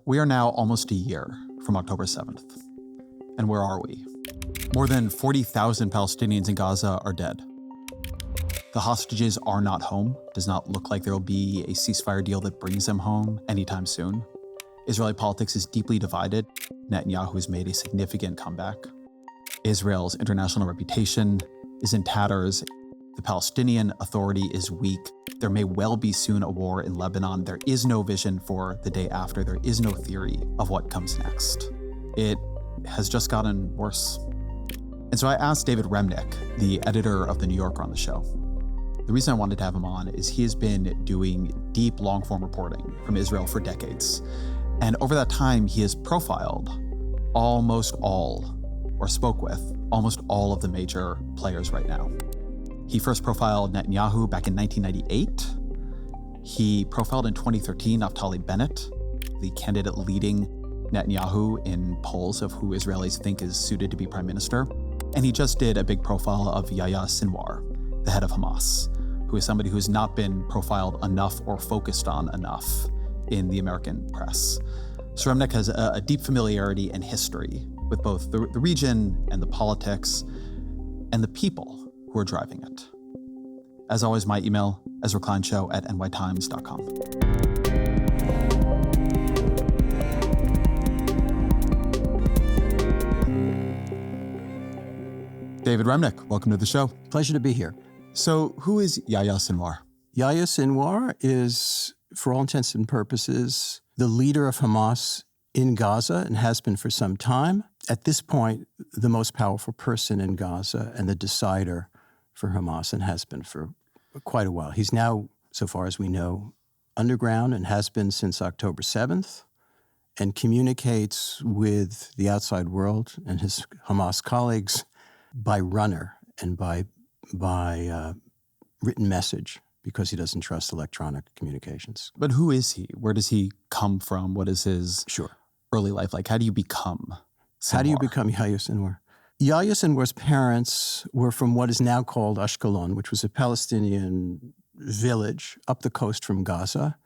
We are now almost a year from October 7th. And where are we? More than 40,000 Palestinians in Gaza are dead. The hostages are not home. Does not look like there will be a ceasefire deal that brings them home anytime soon. Israeli politics is deeply divided. Netanyahu has made a significant comeback. Israel's international reputation is in tatters. The Palestinian Authority is weak. There may well be soon a war in Lebanon. There is no vision for the day after. There is no theory of what comes next. It has just gotten worse. And so I asked David Remnick, the editor of The New Yorker, on the show. The reason I wanted to have him on is he has been doing deep, long-form reporting from Israel for decades. And over that time, he has profiled almost all, or spoke with almost all of the major players right now. He first profiled Netanyahu back in 1998. He profiled in 2013 Naftali Bennett, the candidate leading Netanyahu in polls of who Israelis think is suited to be prime minister. And he just did a big profile of Yahya Sinwar, the head of Hamas, who is somebody who has not been profiled enough or focused on enough in the American press. So Remnick has a deep familiarity and history with both the region and the politics and the people who are driving it. As always, my email, ezrakleinshow@nytimes.com. David Remnick, welcome to the show. Pleasure to be here. So who is Yahya Sinwar? Yahya Sinwar is, for all intents and purposes, the leader of Hamas in Gaza and has been for some time. At this point, the most powerful person in Gaza and the decider for Hamas, and has been for quite a while. He's now, so far as we know, underground and has been since October 7th, and communicates with the outside world and his Hamas colleagues by runner and by written message, because he doesn't trust electronic communications. But who is he? Where does he come from? What is his early life like? How do you become Sinwar? How do you become Yahya Sinwar? Yahya Sinwar's parents were from what is now called Ashkelon, which was a Palestinian village up the coast from Gaza.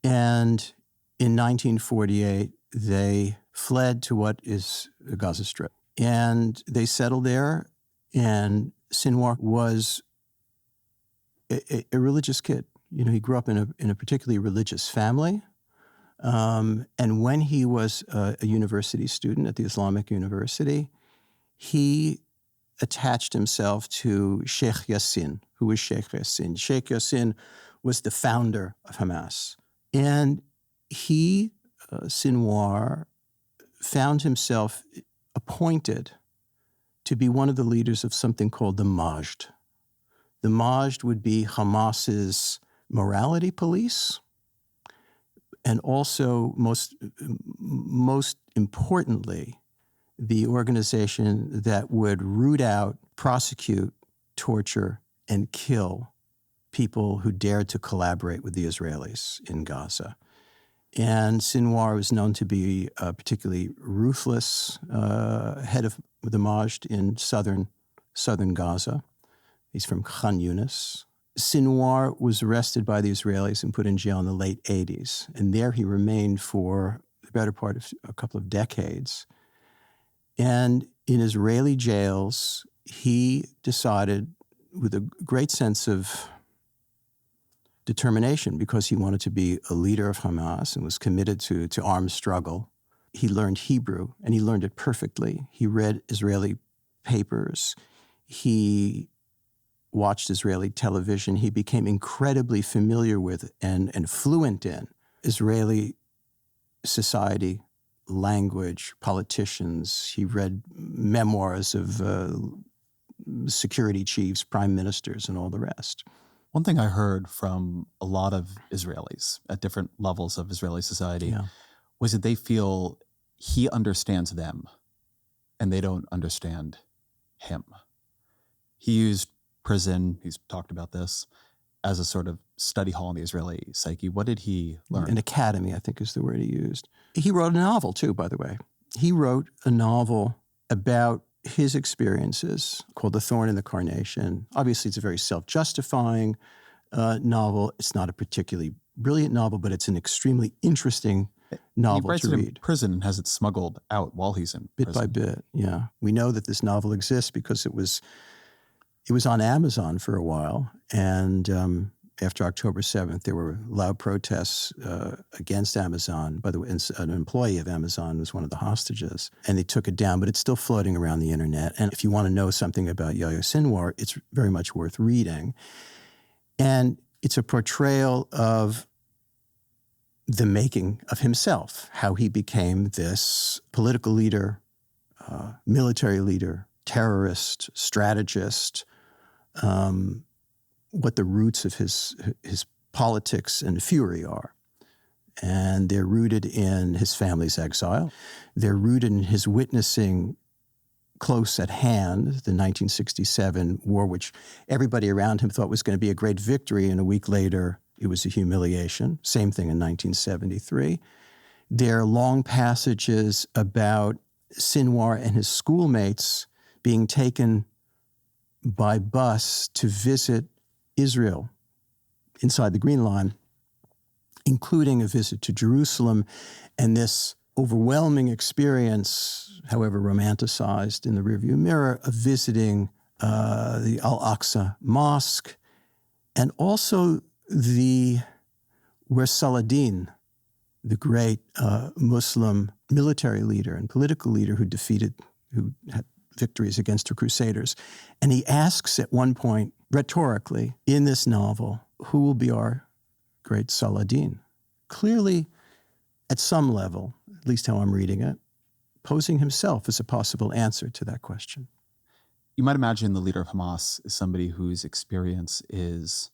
And in 1948, they fled to what is the Gaza Strip. And they settled there, and Sinwar was a religious kid. You know, he grew up in a particularly religious family. And when he was a university student at the Islamic University, he attached himself to Sheikh Yassin. Who was Sheikh Yassin? Sheikh Yassin was the founder of Hamas. And he, Sinwar, found himself appointed to be one of the leaders of something called the Majd. The Majd would be Hamas's morality police, and also, most importantly, the organization that would root out, prosecute, torture, and kill people who dared to collaborate with the Israelis in Gaza. And Sinwar was known to be a particularly ruthless head of the Majd in southern Gaza. He's from Khan Yunis. Sinwar was arrested by the Israelis and put in jail in the late 80s. And there he remained for the better part of a couple of decades. And in Israeli jails, he decided, with a great sense of determination, because he wanted to be a leader of Hamas and was committed to armed struggle. He learned Hebrew, and he learned it perfectly. He read Israeli papers. He watched Israeli television. He became incredibly familiar with and fluent in Israeli society, language, politicians. He read memoirs of security chiefs, prime ministers, and all the rest. One thing I heard from a lot of Israelis at different levels of Israeli society was that they feel he understands them and they don't understand him. He used prison, he's talked about this, as a sort of study hall in the Israeli psyche. What did he learn? An academy, I think is the word he used. He wrote a novel too, by the way. He wrote a novel about his experiences called The Thorn in the Carnation. Obviously, it's a very self-justifying novel. It's not a particularly brilliant novel, but it's an extremely interesting novel he writes to it in read. prison and has it smuggled out while he's in Bit prison. by bit, yeah. We know that this novel exists because it was on Amazon for a while, and after October 7th, there were loud protests against Amazon. By the way, an employee of Amazon was one of the hostages, and they took it down, but it's still floating around the internet. And if you want to know something about Yahya Sinwar, it's very much worth reading. And it's a portrayal of the making of himself, how he became this political leader, military leader, terrorist, strategist, what the roots of his politics and fury are. And they're rooted in his family's exile. They're rooted in his witnessing close at hand the 1967 war, which everybody around him thought was going to be a great victory, and a week later it was a humiliation. Same thing in 1973. There are long passages about Sinwar and his schoolmates being taken by bus to visit Israel inside the Green Line, including a visit to Jerusalem, and this overwhelming experience, however romanticized in the rearview mirror, of visiting the Al-Aqsa Mosque, and also where Saladin, the great Muslim military leader and political leader who had victories against the Crusaders. And he asks at one point, rhetorically, in this novel, who will be our great Saladin? Clearly, at some level, at least how I'm reading it, posing himself as a possible answer to that question. You might imagine the leader of Hamas is somebody whose experience is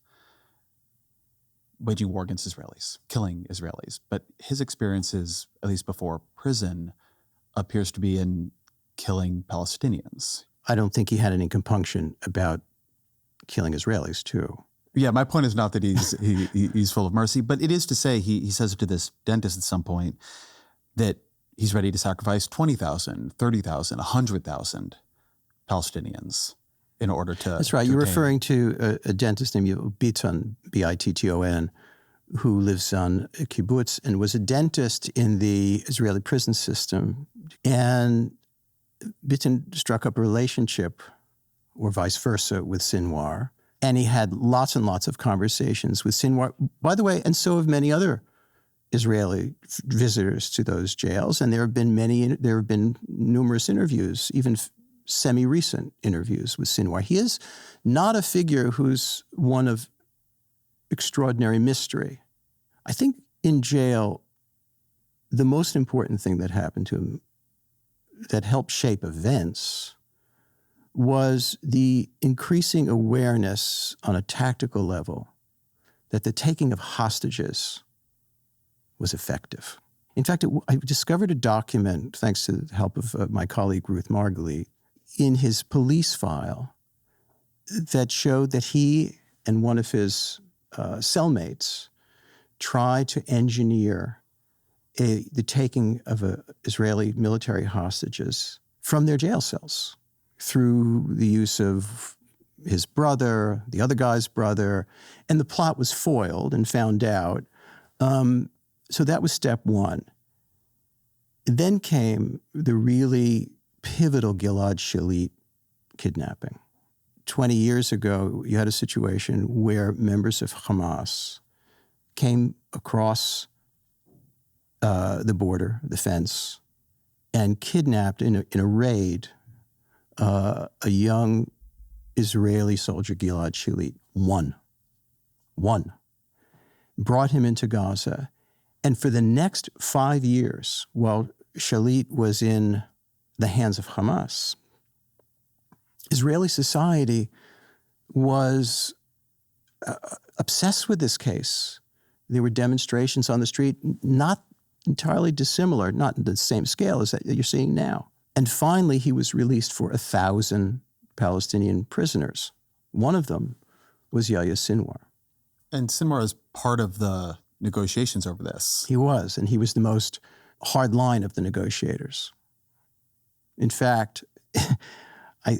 waging war against Israelis, killing Israelis. But his experiences, at least before prison, appears to be in killing Palestinians. I don't think he had any compunction about killing Israelis, too. Yeah, my point is not that he's full of mercy, but it is to say he says to this dentist at some point that he's ready to sacrifice 20,000, 30,000, 100,000 Palestinians in order to... That's right. You're referring to a dentist named Bitton, B-I-T-T-O-N, who lives on a kibbutz and was a dentist in the Israeli prison system. And Bitton struck up a relationship, or vice versa, with Sinwar. And he had lots and lots of conversations with Sinwar, by the way, and so have many other Israeli visitors to those jails. And there have been numerous interviews, even semi-recent interviews with Sinwar. He is not a figure who's one of extraordinary mystery. I think in jail, the most important thing that happened to him that helped shape events was the increasing awareness on a tactical level that the taking of hostages was effective. In fact, I discovered a document, thanks to the help of my colleague Ruth Margulies, in his police file that showed that he and one of his cellmates tried to engineer the taking of Israeli military hostages from their jail cells through the use of his brother, the other guy's brother, and the plot was foiled and found out. So that was step one. Then came the really pivotal Gilad Shalit kidnapping. 20 years ago, you had a situation where members of Hamas came across the border, the fence, and kidnapped in a raid a young Israeli soldier, Gilad Shalit. One. Brought him into Gaza. And for the next 5 years, while Shalit was in the hands of Hamas, Israeli society was obsessed with this case. There were demonstrations on the street, not entirely dissimilar, not in the same scale as that you're seeing now. And finally, he was released for 1,000 Palestinian prisoners. One of them was Yahya Sinwar. And Sinwar is part of the negotiations over this. He was, and he was the most hard line of the negotiators. In fact,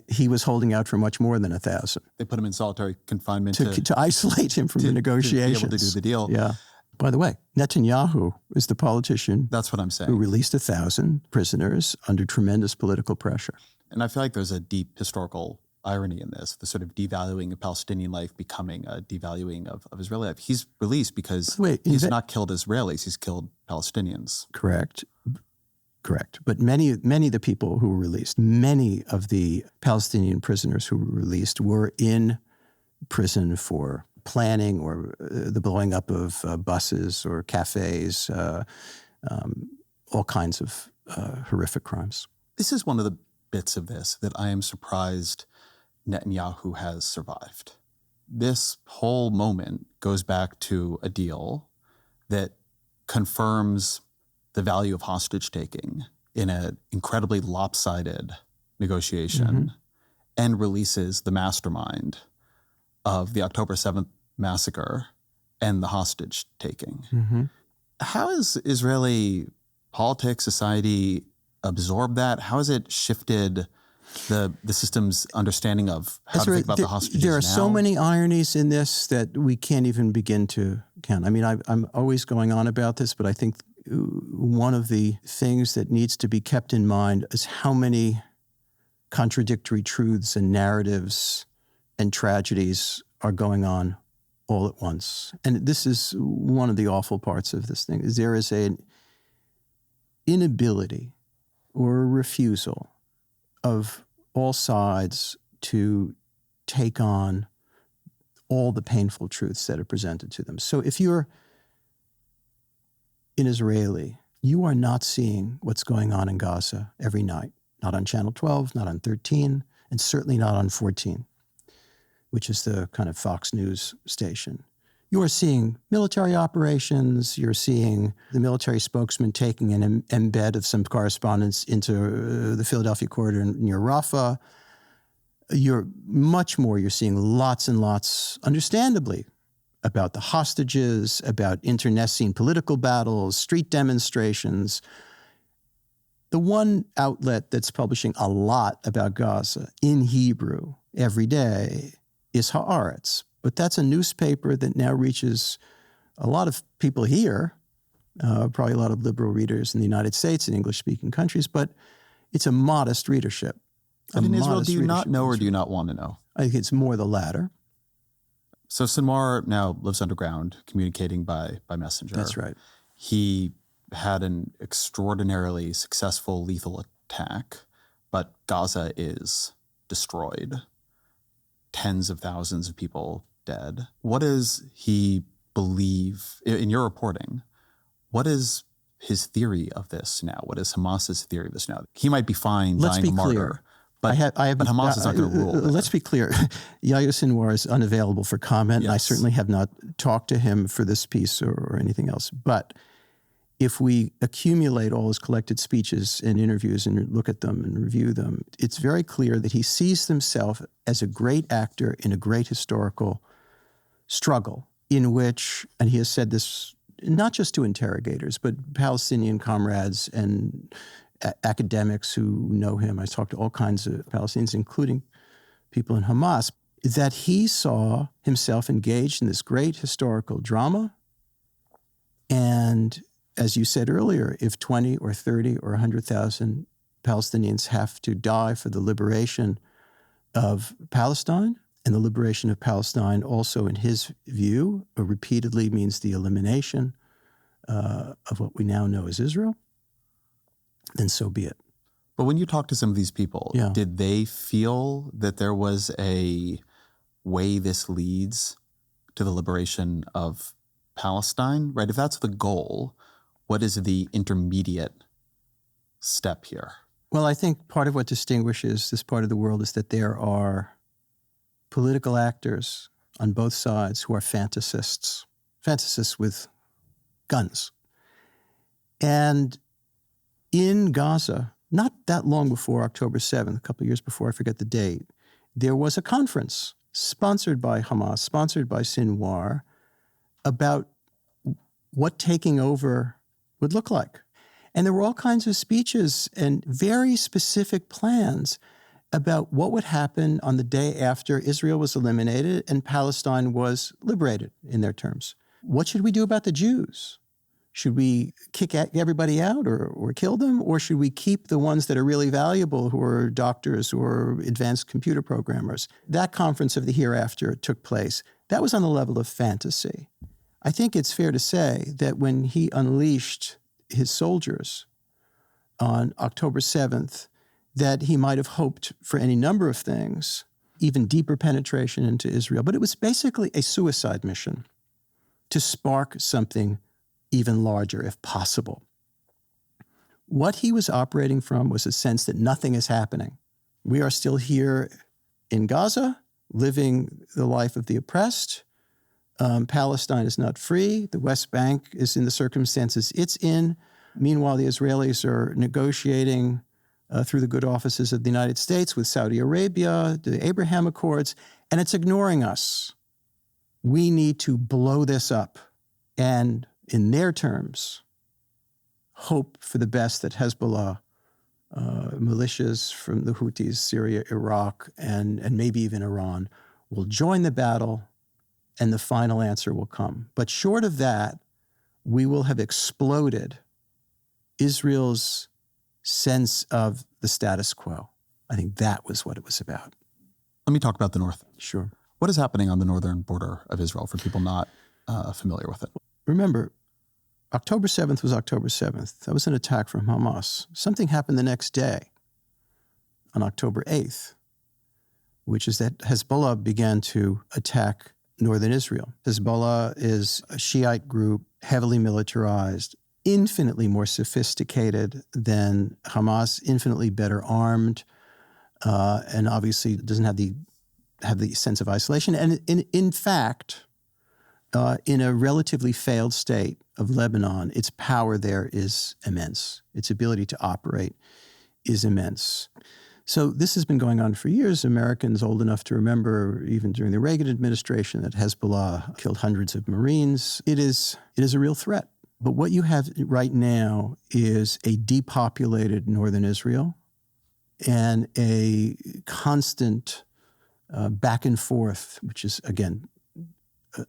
he was holding out for much more than 1,000. They put him in solitary confinement to isolate him from the negotiations. To be able to do the deal. Yeah. By the way, Netanyahu is the politician That's what I'm saying. who released 1,000 prisoners under tremendous political pressure. And I feel like there's a deep historical irony in this, the sort of devaluing of Palestinian life becoming a devaluing of Israeli life. He's released because he's not killed Israelis, he's killed Palestinians. Correct. But many of the people who were released, many of the Palestinian prisoners who were released were in prison for planning or the blowing up of buses or cafes, all kinds of horrific crimes. This is one of the bits of this that I am surprised Netanyahu has survived. This whole moment goes back to a deal that confirms the value of hostage-taking in an incredibly lopsided negotiation and releases the mastermind of the October 7th massacre and the hostage-taking. How has Israeli politics, society absorbed that? How has it shifted the system's understanding of how to think about the hostages There are now? so many ironies in this that we can't even begin to count. I mean, I'm always going on about this, but I think one of the things that needs to be kept in mind is how many contradictory truths and narratives and tragedies are going on all at once. And this is one of the awful parts of this thing, is there is an inability or a refusal of all sides to take on all the painful truths that are presented to them. So if you're an Israeli, you are not seeing what's going on in Gaza every night. Not on Channel 12, not on 13, and certainly not on 14, which is the kind of Fox News station. You are seeing military operations. You're seeing the military spokesman taking an embed of some correspondence into the Philadelphia corridor near Rafah. You're seeing lots and lots, understandably, about the hostages, about internecine political battles, street demonstrations. The one outlet that's publishing a lot about Gaza in Hebrew every day is Haaretz. But that's a newspaper that now reaches a lot of people here, probably a lot of liberal readers in the United States and English-speaking countries, but it's a modest readership. But in Israel, do you not know or do you not want to know? I think it's more the latter. So Sinwar now lives underground, communicating by messenger. That's right. He had an extraordinarily successful lethal attack, but Gaza is destroyed. Tens of thousands of people dead. What does he believe, in your reporting, what is his theory of this now? What is Hamas's theory of this now? He might be fine dying a martyr. But Hamas is not going to rule. Let's be clear. Yahya Sinwar is unavailable for comment. Yes. And I certainly have not talked to him for this piece or anything else. But if we accumulate all his collected speeches and interviews and look at them and review them, it's very clear that he sees himself as a great actor in a great historical struggle in which, and he has said this not just to interrogators, but Palestinian comrades and academics who know him. I talked to all kinds of Palestinians, including people in Hamas, that he saw himself engaged in this great historical drama. And as you said earlier, if 20 or 30 or 100,000 Palestinians have to die for the liberation of Palestine, and the liberation of Palestine also, in his view, repeatedly means the elimination of what we now know as Israel, then so be it. But when you talk to some of these people, did they feel that there was a way this leads to the liberation of Palestine, right? If that's the goal, what is the intermediate step here? Well, I think part of what distinguishes this part of the world is that there are political actors on both sides who are fantasists with guns. And in Gaza, not that long before October 7th, a couple of years before, I forget the date, there was a conference sponsored by Hamas, sponsored by Sinwar, about what taking over would look like. And there were all kinds of speeches and very specific plans about what would happen on the day after Israel was eliminated and Palestine was liberated, in their terms. What should we do about the Jews? Should we kick everybody out or kill them? Or should we keep the ones that are really valuable, who are doctors or advanced computer programmers? That conference of the hereafter took place. That was on the level of fantasy. I think it's fair to say that when he unleashed his soldiers on October 7th, that he might have hoped for any number of things, even deeper penetration into Israel. But it was basically a suicide mission to spark something even larger, if possible. What he was operating from was a sense that nothing is happening. We are still here in Gaza, living the life of the oppressed. Palestine is not free. The West Bank is in the circumstances it's in. Meanwhile, the Israelis are negotiating through the good offices of the United States with Saudi Arabia, the Abraham Accords, and it's ignoring us. We need to blow this up and, in their terms, hope for the best that Hezbollah, militias from the Houthis, Syria, Iraq, and maybe even Iran will join the battle, and the final answer will come. But short of that, we will have exploded Israel's sense of the status quo. I think that was what it was about. Let me talk about the north. Sure. What is happening on the northern border of Israel for people not familiar with it? Remember, October 7th was October 7th. That was an attack from Hamas. Something happened the next day, on October 8th, which is that Hezbollah began to attack northern Israel. Hezbollah is a Shiite group, heavily militarized, infinitely more sophisticated than Hamas, infinitely better armed, and obviously doesn't have the sense of isolation. And in fact, in a relatively failed state of Lebanon, its power there is immense. Its ability to operate is immense. So this has been going on for years. Americans old enough to remember, even during the Reagan administration, that Hezbollah killed hundreds of Marines. It is a real threat. But what you have right now is a depopulated northern Israel and a constant back and forth, which is, again,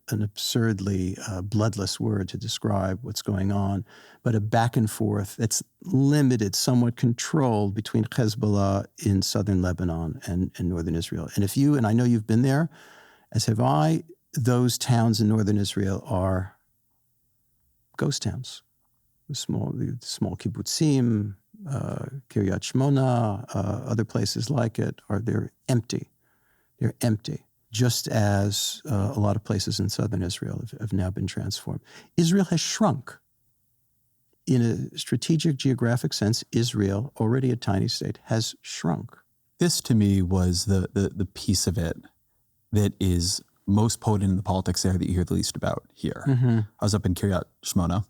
an absurdly bloodless word to describe what's going on, but a back and forth that's limited, somewhat controlled between Hezbollah in southern Lebanon and northern Israel. And if you, and I know you've been there, as have I, those towns in northern Israel are ghost towns. Small kibbutzim, Kiryat Shmona, other places like it, they're empty. They're empty. Just as a lot of places in southern Israel have now been transformed. Israel has shrunk. In a strategic geographic sense, Israel, already a tiny state, has shrunk. This, to me, was the piece of it that is most potent in the politics there that you hear the least about here. Mm-hmm. I was up in Kiryat Shmona.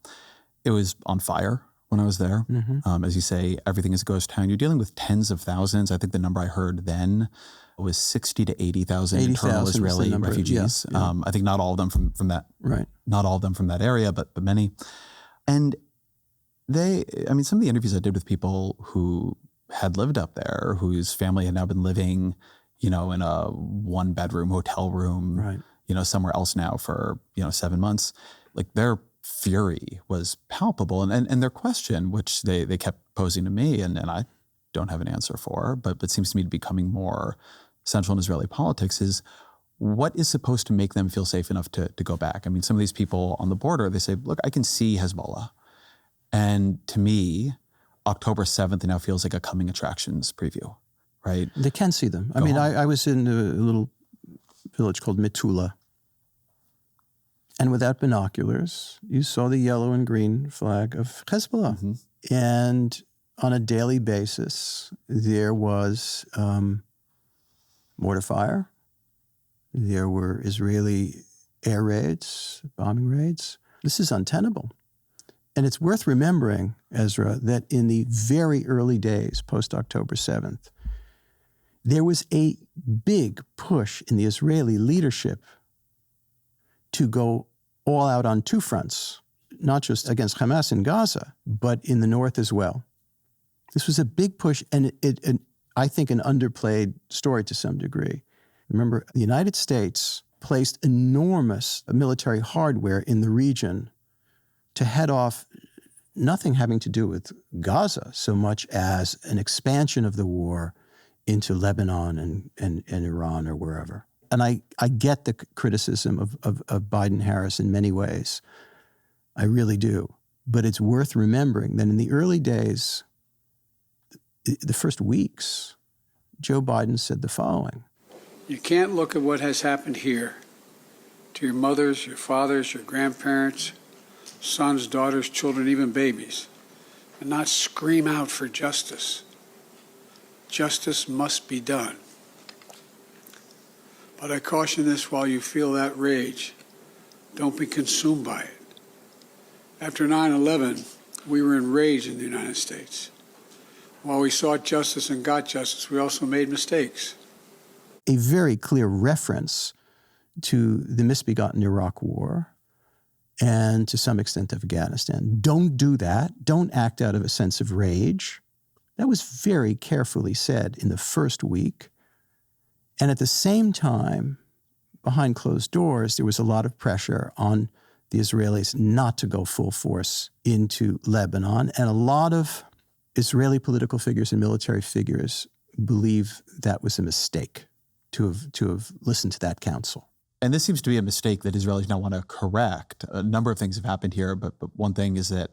It was on fire when I was there. Mm-hmm. As you say, everything is a ghost town. You're dealing with tens of thousands. I think the number I heard then was 60 to 80,000 internal Israeli refugees. Yeah. I think not all of them from that. Right. Not all of them from that area, but many. And some of the interviews I did with people who had lived up there, whose family had now been living, in a 1-bedroom hotel room, right, somewhere else now for, 7 months, like their fury was palpable. And their question, which they kept posing to me, and I don't have an answer for, but seems to me to be becoming more central in Israeli politics, is what is supposed to make them feel safe enough to go back? I mean, some of these people on the border, they say, look, I can see Hezbollah. And to me, October 7th now feels like a coming attractions preview, right? They can see them. I was in a little village called Metula. And without binoculars, you saw the yellow and green flag of Hezbollah. Mm-hmm. And on a daily basis, there was mortar fire. There were Israeli air raids, bombing raids. This is untenable. And it's worth remembering, Ezra, that in the very early days post-October 7th, there was a big push in the Israeli leadership to go all out on two fronts, not just against Hamas in Gaza, but in the north as well. This was a big push, and I think an underplayed story to some degree. Remember, the United States placed enormous military hardware in the region to head off nothing having to do with Gaza so much as an expansion of the war into Lebanon and Iran or wherever. And I get the criticism of Biden-Harris in many ways. I really do. But it's worth remembering that in the early days, the first weeks, Joe Biden said the following. You can't look at what has happened here to your mothers, your fathers, your grandparents, sons, daughters, children, even babies, and not scream out for justice. Justice must be done. But I caution this: while you feel that rage, don't be consumed by it. After 9/11, we were enraged in the United States. While we sought justice and got justice, we also made mistakes. A very clear reference to the misbegotten Iraq War and to some extent Afghanistan. Don't do that. Don't act out of a sense of rage. That was very carefully said in the first week. And at the same time, behind closed doors, there was a lot of pressure on the Israelis not to go full force into Lebanon. And a lot of Israeli political figures and military figures believe that was a mistake to have listened to that counsel. And this seems to be a mistake that Israelis now want to correct. A number of things have happened here, but one thing is that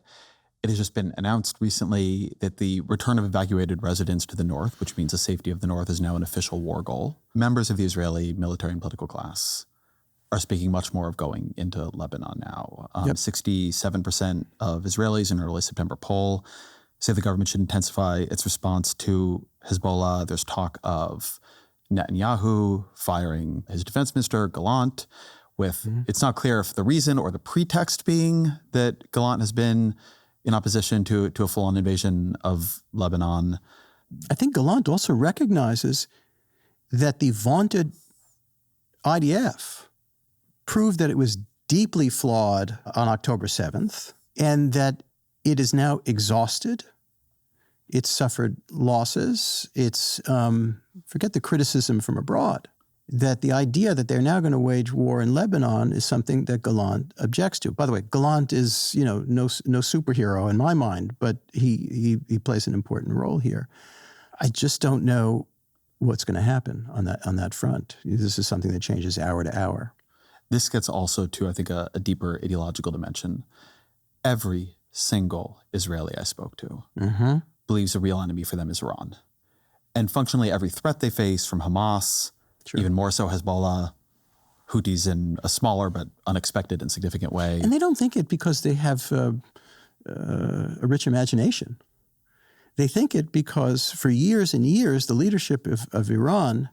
it has just been announced recently that the return of evacuated residents to the north, which means the safety of the north, is now an official war goal. Members of the Israeli military and political class are speaking much more of going into Lebanon now. 67% of Israelis in an early September poll say the government should intensify its response to Hezbollah. There's talk of Netanyahu firing his defense minister, Gallant, with it's not clear if the reason or the pretext being that Gallant has been in opposition to a full-on invasion of Lebanon. I think Gallant also recognizes that the vaunted IDF proved that it was deeply flawed on October 7th and that it is now exhausted. It's suffered losses. It's, forget the criticism from abroad, that the idea that they're now going to wage war in Lebanon is something that Gallant objects to. By the way, Gallant is, no superhero in my mind, but he plays an important role here. I just don't know what's going to happen on that front. This is something that changes hour to hour. This gets also to, I think, a deeper ideological dimension. Every single Israeli I spoke to believes the real enemy for them is Iran. And functionally every threat they face, from Hamas, even more so Hezbollah, Houthis in a smaller but unexpected and significant way. And they don't think it because they have a rich imagination. They think it because for years and years, the leadership of Iran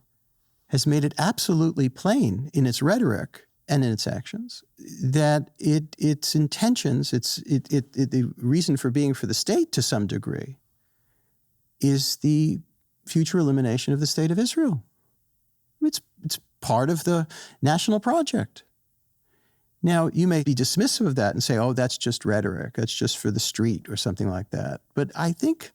has made it absolutely plain in its rhetoric and in its actions that its intentions, the reason for being for the state to some degree, is the future elimination of the state of Israel. It's part of the national project. Now, you may be dismissive of that and say, oh, that's just rhetoric. That's just for the street or something like that. But I think,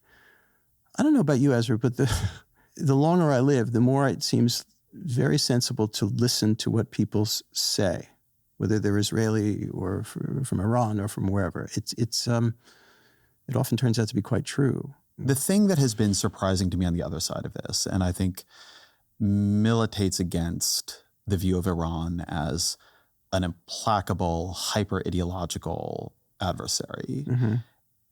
I don't know about you, Ezra, but the longer I live, the more it seems very sensible to listen to what people say, whether they're Israeli or from Iran or from wherever. It often turns out to be quite true. The thing that has been surprising to me on the other side of this, and I think militates against the view of Iran as an implacable, hyper-ideological adversary,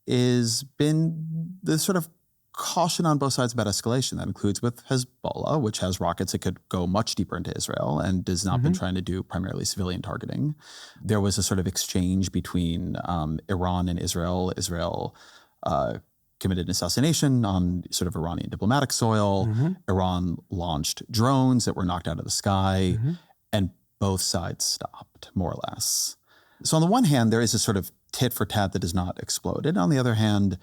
is been the sort of caution on both sides about escalation. That includes with Hezbollah, which has rockets that could go much deeper into Israel and has not been trying to do primarily civilian targeting. There was a sort of exchange between Iran and Israel. Israel committed an assassination on sort of Iranian diplomatic soil. Iran launched drones that were knocked out of the sky, and both sides stopped, more or less. So on the one hand, there is a sort of tit for tat that has not exploded. On the other hand,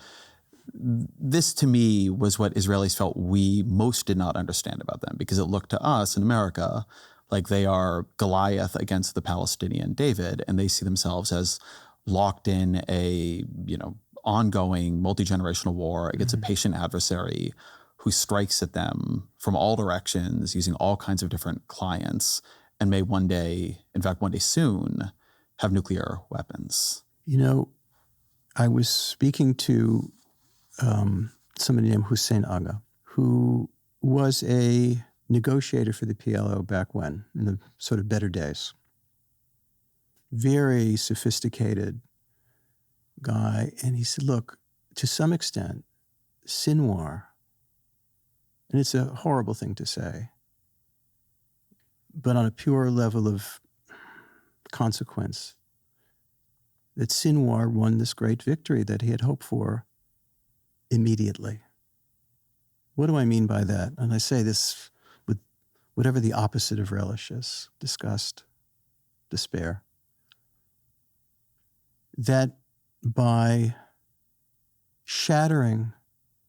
this to me was what Israelis felt we most did not understand about them, because it looked to us in America like they are Goliath against the Palestinian David, and they see themselves as locked in a, ongoing multi-generational war against a patient adversary who strikes at them from all directions using all kinds of different clients and may one day, in fact, one day soon, have nuclear weapons. I was speaking to somebody named Hussein Aga, who was a negotiator for the PLO back when, in the sort of better days. Very sophisticated guy. And he said, look, to some extent, Sinwar, and it's a horrible thing to say, but on a pure level of consequence, that Sinwar won this great victory that he had hoped for immediately. What do I mean by that? And I say this with whatever the opposite of relish is: disgust, despair. That by shattering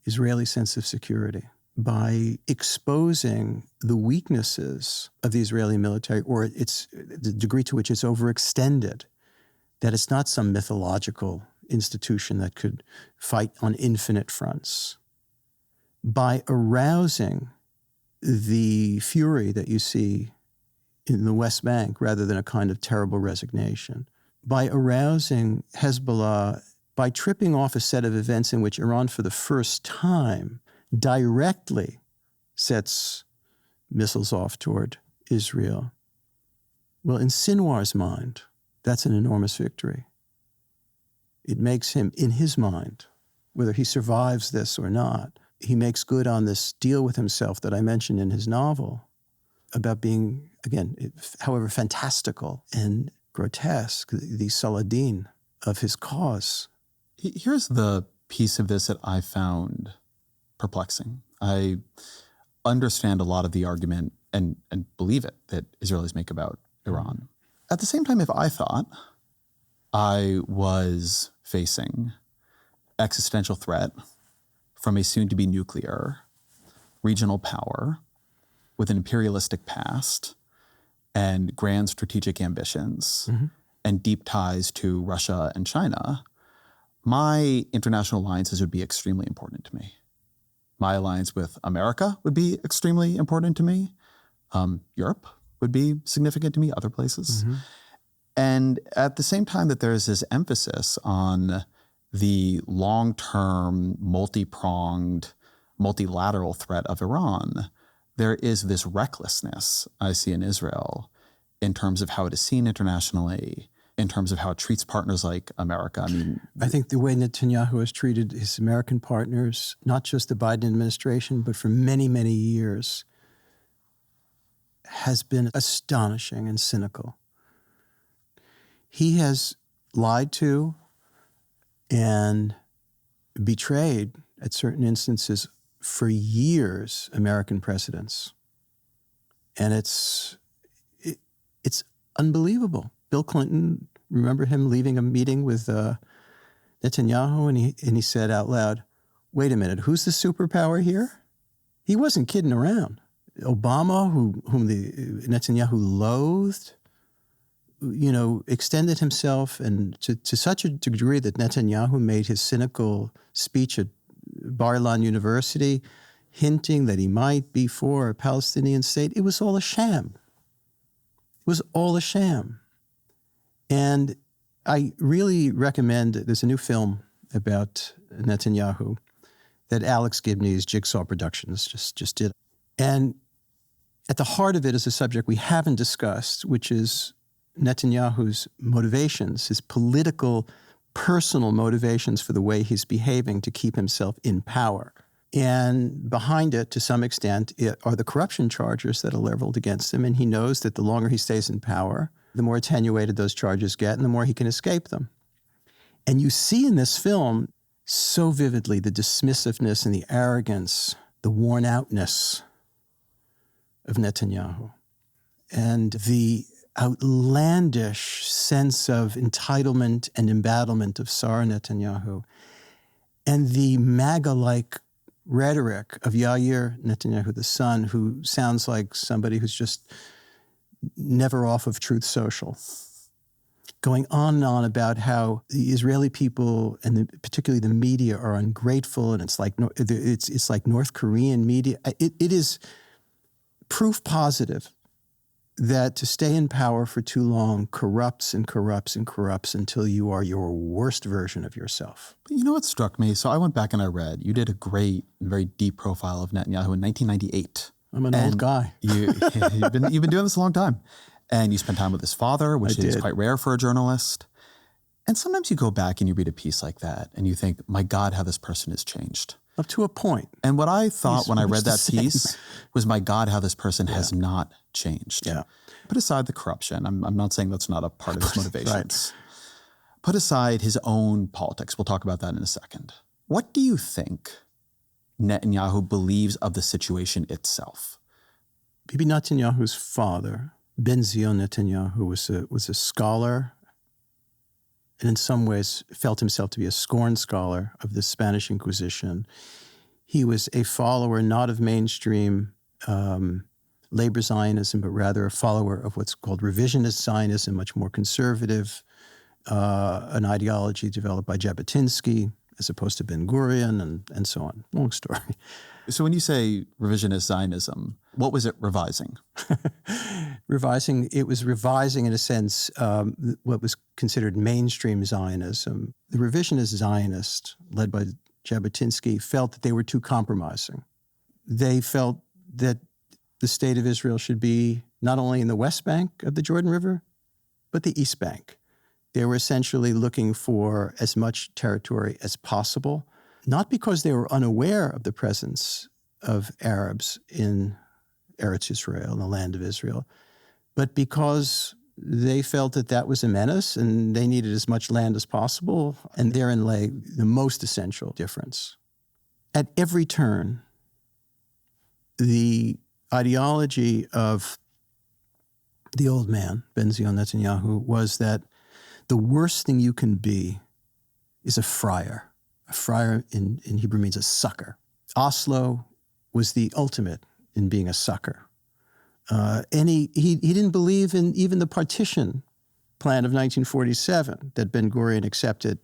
Israeli sense of security, by exposing the weaknesses of the Israeli military, or the degree to which it's overextended, that it's not some mythological institution that could fight on infinite fronts, by arousing the fury that you see in the West Bank rather than a kind of terrible resignation, by arousing Hezbollah, by tripping off a set of events in which Iran for the first time directly sets missiles off toward Israel. Well, in Sinwar's mind, that's an enormous victory. It makes him, in his mind, whether he survives this or not, he makes good on this deal with himself that I mentioned in his novel about being, again, however fantastical and grotesque, the Saladin of his cause. Here's the piece of this that I found perplexing. I understand a lot of the argument and believe it that Israelis make about Iran. At the same time, if I thought I was facing existential threat from a soon-to-be nuclear regional power with an imperialistic past and grand strategic ambitions and deep ties to Russia and China, my international alliances would be extremely important to me. My alliance with America would be extremely important to me. Europe would be significant to me, other places. And at the same time that there's this emphasis on the long-term, multi-pronged, multilateral threat of Iran, there is this recklessness I see in Israel in terms of how it is seen internationally, in terms of how it treats partners like America. I think the way Netanyahu has treated his American partners, not just the Biden administration, but for many, many years, has been astonishing and cynical. He has lied to and betrayed, at certain instances, for years, American presidents. And it's unbelievable. Bill Clinton, remember him leaving a meeting with Netanyahu, and he said out loud, "Wait a minute, who's the superpower here?" He wasn't kidding around. Obama, whom Netanyahu loathed, extended himself and to such a degree that Netanyahu made his cynical speech at Bar-Ilan University, hinting that he might be for a Palestinian state. It was all a sham. It was all a sham. And I really recommend, there's a new film about Netanyahu that Alex Gibney's Jigsaw Productions just did. And at the heart of it is a subject we haven't discussed, which is Netanyahu's motivations, his political, personal motivations for the way he's behaving to keep himself in power. And behind it, to some extent, are the corruption charges that are leveled against him. And he knows that the longer he stays in power, the more attenuated those charges get and the more he can escape them. And you see in this film so vividly the dismissiveness and the arrogance, the worn-outness of Netanyahu, and the outlandish sense of entitlement and embattlement of Sarah Netanyahu, and the MAGA-like rhetoric of Yahya Netanyahu, the son, who sounds like somebody who's just never off of Truth Social, going on and on about how the Israeli people and particularly the media are ungrateful, and it's like North Korean media. It is proof positive that to stay in power for too long corrupts and corrupts and corrupts until you are your worst version of yourself. But you know what struck me? So I went back and I read, you did a great and very deep profile of Netanyahu in 1998. I'm an old guy. You've been doing this a long time. And you spent time with his father, which is quite rare for a journalist. And sometimes you go back and you read a piece like that and you think, my God, how this person has changed. Up to a point. And what I thought when I read that piece was, my God, how this person has not changed. Yeah. Put aside the corruption. I'm not saying that's not a part of his motivations. Right. Put aside his own politics. We'll talk about that in a second. What do you think Netanyahu believes of the situation itself? Bibi Netanyahu's father, Benjamin Netanyahu, was a scholar, and in some ways felt himself to be a scorned scholar of the Spanish Inquisition. He was a follower not of mainstream labor Zionism, but rather a follower of what's called revisionist Zionism, much more conservative, an ideology developed by Jabotinsky as opposed to Ben-Gurion and so on. Long story. So when you say revisionist Zionism, what was it revising? It was revising, in a sense, what was considered mainstream Zionism. The revisionist Zionists, led by Jabotinsky, felt that they were too compromising. They felt that the state of Israel should be not only in the West Bank of the Jordan River, but the East Bank. They were essentially looking for as much territory as possible, not because they were unaware of the presence of Arabs in Eretz Israel, in the land of Israel, but because they felt that that was a menace and they needed as much land as possible, and therein lay the most essential difference. At every turn, the ideology of the old man, Benjamin Netanyahu, was that the worst thing you can be is a friar. A friar in Hebrew means a sucker. Oslo was the ultimate in being a sucker. And he didn't believe in even the partition plan of 1947 that Ben-Gurion accepted,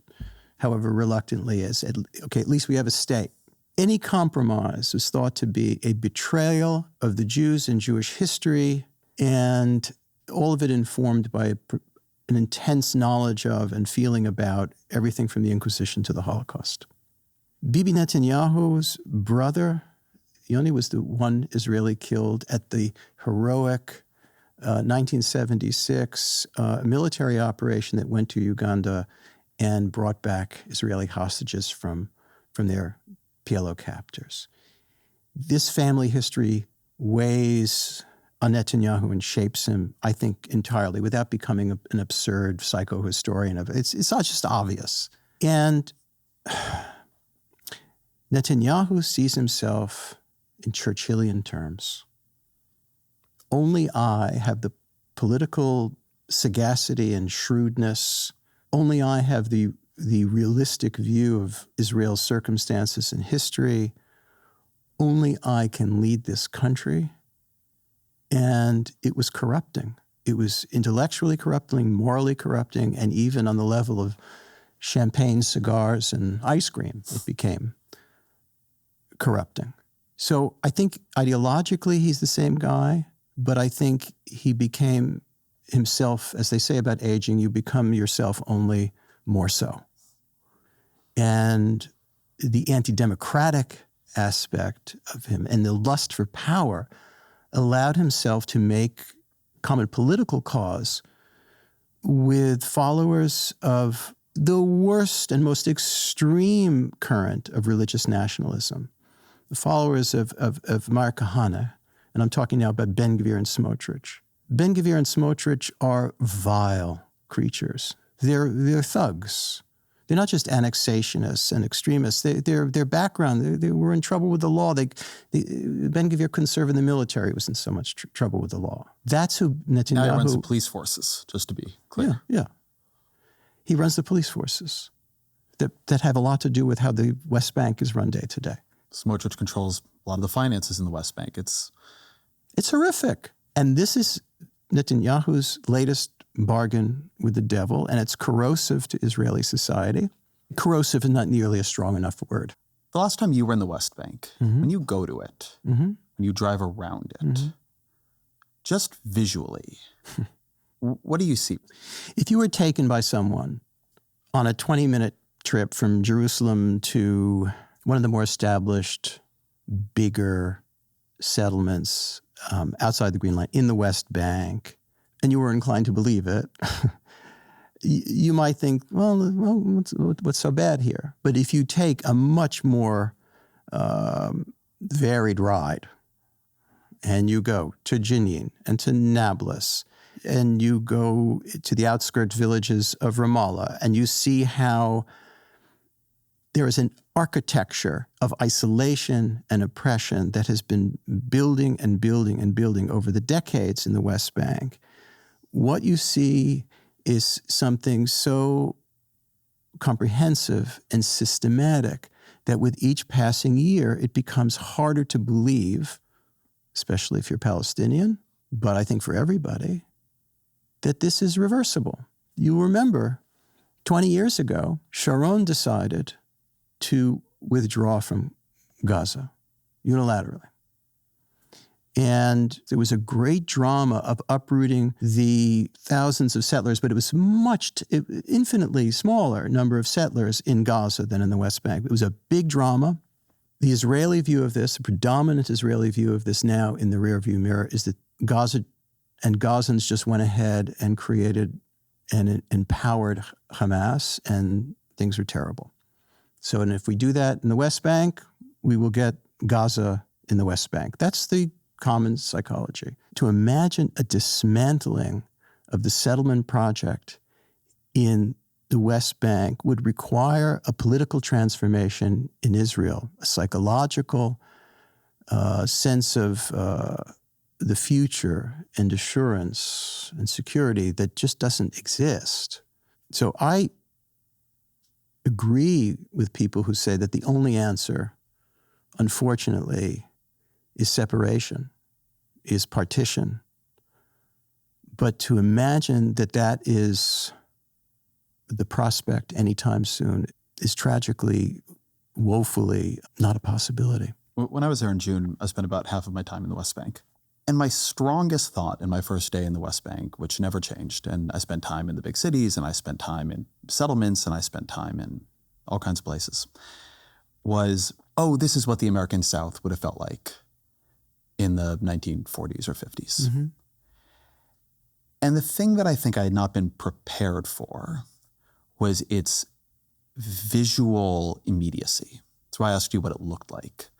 however reluctantly, as, okay, at least we have a state. Any compromise was thought to be a betrayal of the Jews and Jewish history, and all of it informed by an intense knowledge of and feeling about everything from the Inquisition to the Holocaust. Bibi Netanyahu's brother, Yoni, was the one Israeli killed at the heroic 1976 military operation that went to Uganda and brought back Israeli hostages from their PLO captors. This family history weighs on Netanyahu and shapes him, I think, entirely, without becoming an absurd psychohistorian of it. It's not just obvious. And Netanyahu sees himself in Churchillian terms. Only I have the political sagacity and shrewdness. Only I have the realistic view of Israel's circumstances and history. Only I can lead this country. And it was corrupting. It was intellectually corrupting, morally corrupting, and even on the level of champagne, cigars, and ice cream, it became corrupting. So I think ideologically he's the same guy, but I think he became himself, as they say about aging, you become yourself only more so. And the anti-democratic aspect of him and the lust for power allowed himself to make common political cause with followers of the worst and most extreme current of religious nationalism, the followers of Meir Kahane, and I'm talking now about Ben-Gvir and Smotrich. Ben-Gvir and Smotrich are vile creatures. They're thugs. They're not just annexationists and extremists. Their background, they were in trouble with the law. Ben-Gvir couldn't serve in the military. He was in so much trouble with the law. That's who Netanyahu... Now he runs the police forces, just to be clear. Yeah. He runs the police forces that have a lot to do with how the West Bank is run day to day. Smotrich controls a lot of the finances in the West Bank. It's horrific. And this is Netanyahu's latest bargain with the devil, and it's corrosive to Israeli society. Corrosive is not nearly a strong enough word. The last time you were in the West Bank, when you go to it, when you drive around it, just visually, what do you see? If you were taken by someone on a 20-minute trip from Jerusalem to one of the more established, bigger settlements outside the Green Line in the West Bank, and you were inclined to believe it, you might think, well, what's so bad here? But if you take a much more varied ride, and you go to Jenin and to Nablus, and you go to the outskirts villages of Ramallah, and you see how there is an architecture of isolation and oppression that has been building and building and building over the decades in the West Bank, what you see is something so comprehensive and systematic that with each passing year, it becomes harder to believe, especially if you're Palestinian, but I think for everybody, that this is reversible. You remember 20 years ago, Sharon decided to withdraw from Gaza unilaterally. And there was a great drama of uprooting the thousands of settlers, but it was infinitely smaller number of settlers in Gaza than in the West Bank. It was a big drama. The Israeli view of this, the predominant Israeli view of this now in the rearview mirror, is that Gaza and Gazans just went ahead and created and empowered Hamas, and things were terrible. So, and if we do that in the West Bank, we will get Gaza in the West Bank. That's the common psychology. To imagine a dismantling of the settlement project in the West Bank would require a political transformation in Israel, a psychological sense of the future and assurance and security that just doesn't exist. So I agree with people who say that the only answer, unfortunately, is separation, is partition. But to imagine that that is the prospect anytime soon is tragically, woefully not a possibility. When I was there in June, I spent about half of my time in the West Bank. And my strongest thought in my first day in the West Bank, which never changed, and I spent time in the big cities, and I spent time in settlements, and I spent time in all kinds of places, was, oh, this is what the American South would have felt like in the 1940s or 50s. Mm-hmm. And the thing that I think I had not been prepared for was its visual immediacy. That's why I asked you what it looked like.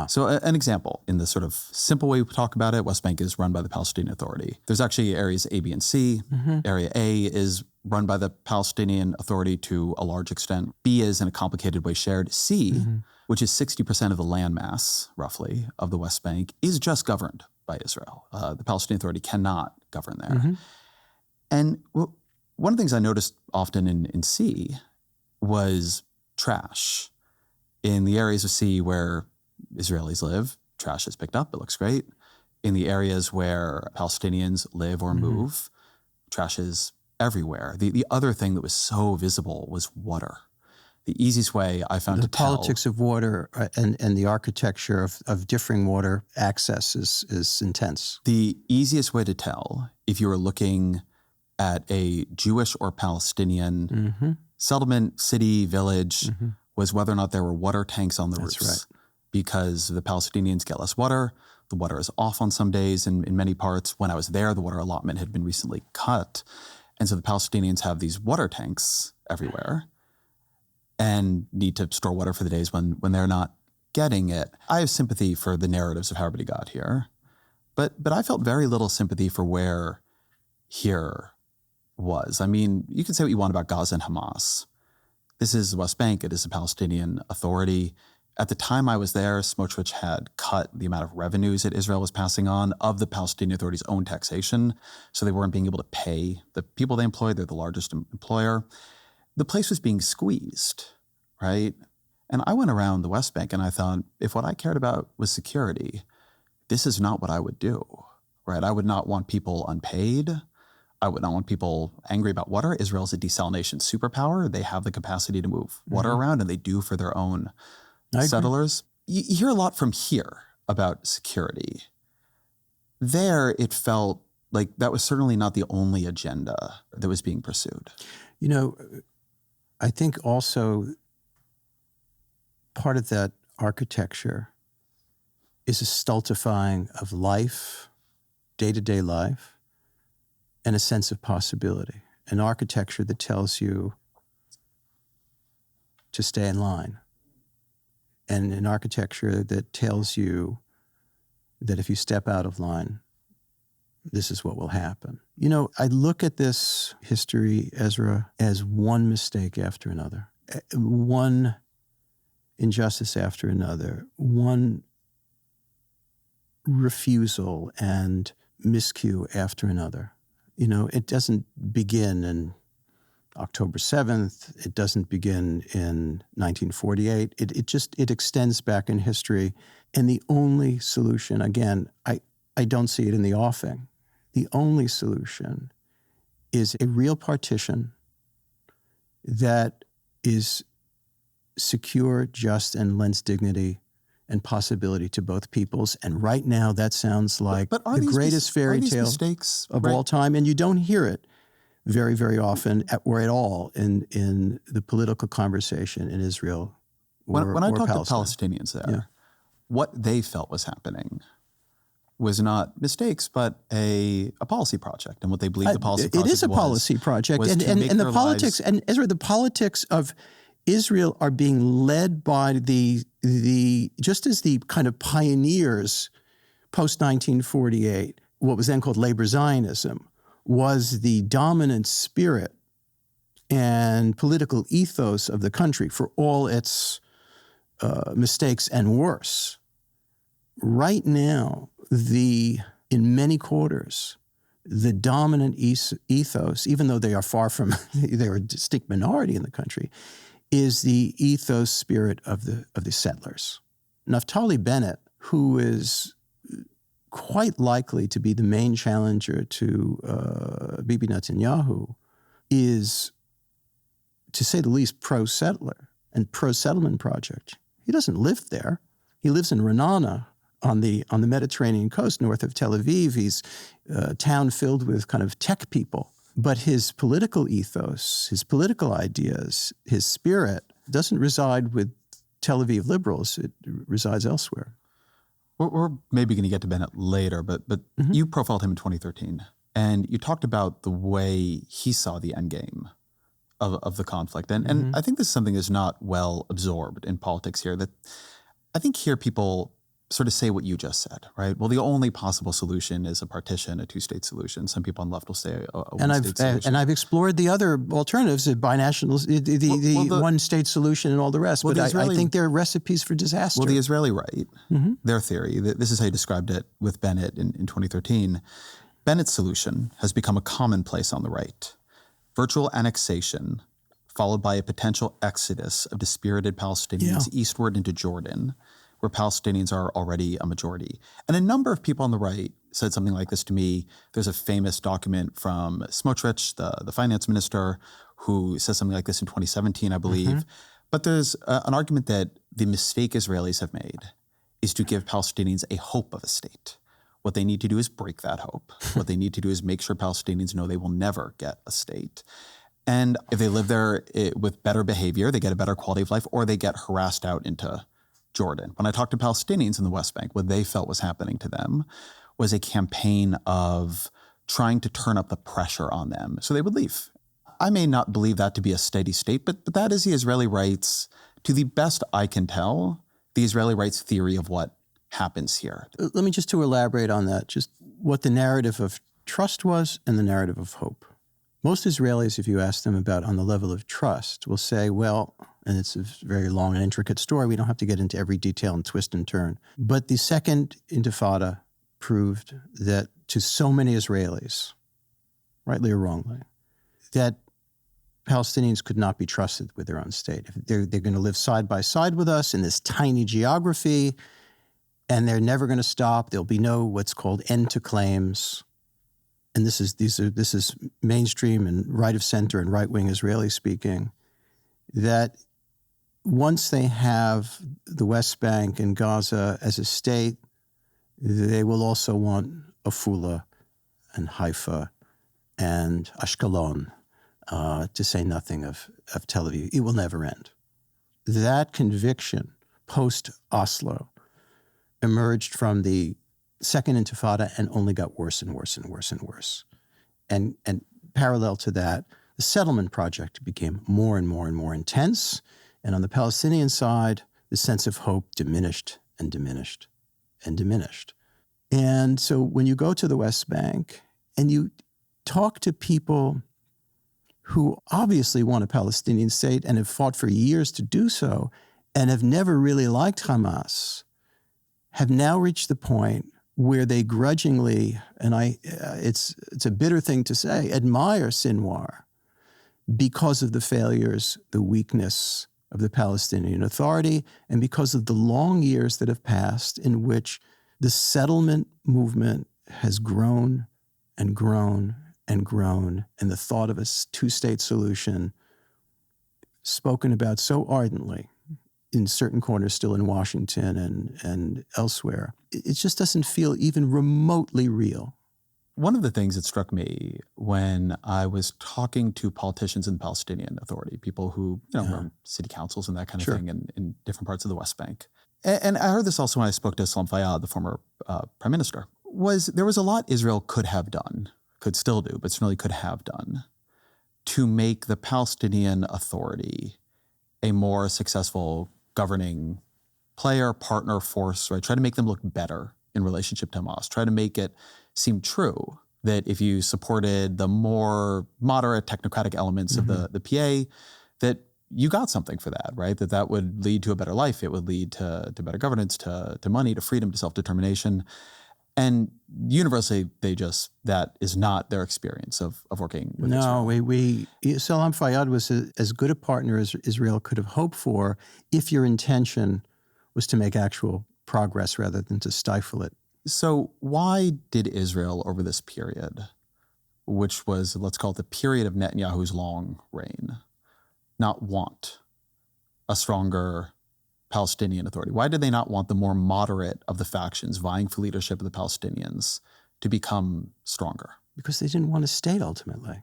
So an example, in the sort of simple way we talk about it, West Bank is run by the Palestinian Authority. There's actually areas A, B, and C. Mm-hmm. Area A is run by the Palestinian Authority to a large extent. B is in a complicated way shared. C, mm-hmm. which is 60% of the landmass, roughly, of the West Bank, is just governed by Israel. The Palestinian Authority cannot govern there. Mm-hmm. And one of the things I noticed often in C was trash. In the areas of C where Israelis live, trash is picked up, it looks great. In the areas where Palestinians live or move, mm-hmm. trash is everywhere. The other thing that was so visible was water. The easiest way I found to tell— The politics of water and the architecture of differing water access is intense. The easiest way to tell, if you were looking at a Jewish or Palestinian mm-hmm. settlement, city, village, mm-hmm. was whether or not there were water tanks on the roofs. That's right. Because the Palestinians get less water. The water is off on some days in many parts. When I was there, the water allotment had been recently cut. And so the Palestinians have these water tanks everywhere and need to store water for the days when they're not getting it. I have sympathy for the narratives of how everybody got here. But I felt very little sympathy for where here was. I mean, you can say what you want about Gaza and Hamas. This is the West Bank. It is the Palestinian Authority. At the time I was there, Smotrich had cut the amount of revenues that Israel was passing on of the Palestinian Authority's own taxation, so they weren't being able to pay the people they employed. They're the largest employer. The place was being squeezed, right? And I went around the West Bank and I thought, if what I cared about was security, this is not what I would do, right? I would not want people unpaid. I would not want people angry about water. Israel's a desalination superpower. They have the capacity to move water mm-hmm. around, and they do for their own settlers. You hear a lot from here about security. there it felt like that was certainly not the only agenda that was being pursued. You know, I think also part of that architecture is a stultifying of life, day-to-day life, and a sense of possibility. An architecture that tells you to stay in line. And an architecture that tells you that if you step out of line, this is what will happen. You know, I look at this history, Ezra, as one mistake after another, one injustice after another, one refusal and miscue after another. You know, it doesn't begin in October 7th. It doesn't begin in 1948. It extends back in history. And the only solution, again, I don't see it in the offing. The only solution is a real partition that is secure, just, and lends dignity and possibility to both peoples. And right now, that sounds like the greatest fairy tale of all time. And you don't hear it very, very often or at all in the political conversation in Israel or when I talk Palestine. to Palestinians there, what they felt was happening was not mistakes, but a policy project. And what they believe the policy project was. It is a policy project. And the politics, and Ezra, the politics of Israel are being led by the just as the kind of pioneers post-1948, what was then called labor Zionism, was the dominant spirit and political ethos of the country for all its mistakes and worse. Right now, in many quarters, the dominant ethos, even though they are far from, they're a distinct minority in the country, is the ethos spirit of the settlers. Naftali Bennett, who is quite likely to be the main challenger to Bibi Netanyahu, is, to say the least, pro-settler and pro-settlement project. He doesn't live there. He lives in Ra'anana on the Mediterranean coast north of Tel Aviv. He's a town filled with kind of tech people. But his political ethos, his political ideas, his spirit doesn't reside with Tel Aviv liberals. It resides elsewhere. We're maybe going to get to Bennett later, but you profiled him in 2013, and you talked about the way he saw the end game of the conflict. And I think this is something that's not well absorbed in politics here, that I think here people sort of say what you just said, right? Well, the only possible solution is a partition, a two-state solution. Some people on the left will say a one-state solution. And I've explored the other alternatives, the binational, the one-state solution and all the rest. But I think they're recipes for disaster. Well, the Israeli right, their theory, this is how you described it with Bennett in 2013. Bennett's solution has become a commonplace on the right. Virtual annexation, followed by a potential exodus of dispirited Palestinians eastward into Jordan, where Palestinians are already a majority. And a number of people on the right said something like this to me. There's a famous document from Smotrich, the finance minister, who says something like this in 2017, I believe. But there's an argument that the mistake Israelis have made is to give Palestinians a hope of a state. What they need to do is break that hope. What they need to do is make sure Palestinians know they will never get a state. And if they live there with better behavior, they get a better quality of life, or they get harassed out into Jordan. When I talked to Palestinians in the West Bank, what they felt was happening to them was a campaign of trying to turn up the pressure on them so they would leave. I may not believe that to be a steady state, but that is the Israeli right's, to the best I can tell, the Israeli right's theory of what happens here. Let me just to elaborate on that, just what the narrative of trust was and the narrative of hope. Most Israelis, if you ask them about on the level of trust, will say, well, and it's a very long and intricate story. We don't have to get into every detail and twist and turn. But the second Intifada proved that to so many Israelis, rightly or wrongly, that Palestinians could not be trusted with their own state. If they're going to live side by side with us in this tiny geography, and they're never going to stop. There'll be no what's called end to claims. And this is mainstream and right of center and right-wing Israeli speaking, that once they have the West Bank and Gaza as a state, they will also want Afula and Haifa and Ashkelon, to say nothing of Tel Aviv. It will never end. That conviction post-Oslo emerged from the Second Intifada and only got worse and worse and worse and worse. And parallel to that, the settlement project became more and more and more intense. And on the Palestinian side, the sense of hope diminished and diminished and diminished. And so when you go to the West Bank and you talk to people who obviously want a Palestinian state and have fought for years to do so and have never really liked Hamas, have now reached the point where they grudgingly, and it's a bitter thing to say, admire Sinwar because of the failures, the weakness of the Palestinian Authority, and because of the long years that have passed in which the settlement movement has grown and grown and grown, and the thought of a two-state solution spoken about so ardently in certain corners still in Washington and elsewhere, it just doesn't feel even remotely real. One of the things that struck me when I was talking to politicians in the Palestinian Authority, people who run city councils and that kind of thing in different parts of the West Bank, and I heard this also when I spoke to Salam Fayyad, the former prime minister, was there was a lot Israel could have done, could still do, but certainly could have done, to make the Palestinian Authority a more successful governing player, partner, force, right? Try to make them look better in relationship to Hamas. Try to make it seem true that if you supported the more moderate technocratic elements of the PA, that you got something for that, right? That would lead to a better life. It would lead to better governance, to money, to freedom, to self-determination. And universally, that is not their experience of working with Israel. No, Salam Fayyad was as good a partner as Israel could have hoped for if your intention was to make actual progress rather than to stifle it. So why did Israel over this period, which was, let's call it the period of Netanyahu's long reign, not want a stronger Palestinian Authority? Why did they not want the more moderate of the factions vying for leadership of the Palestinians to become stronger? Because they didn't want a state ultimately.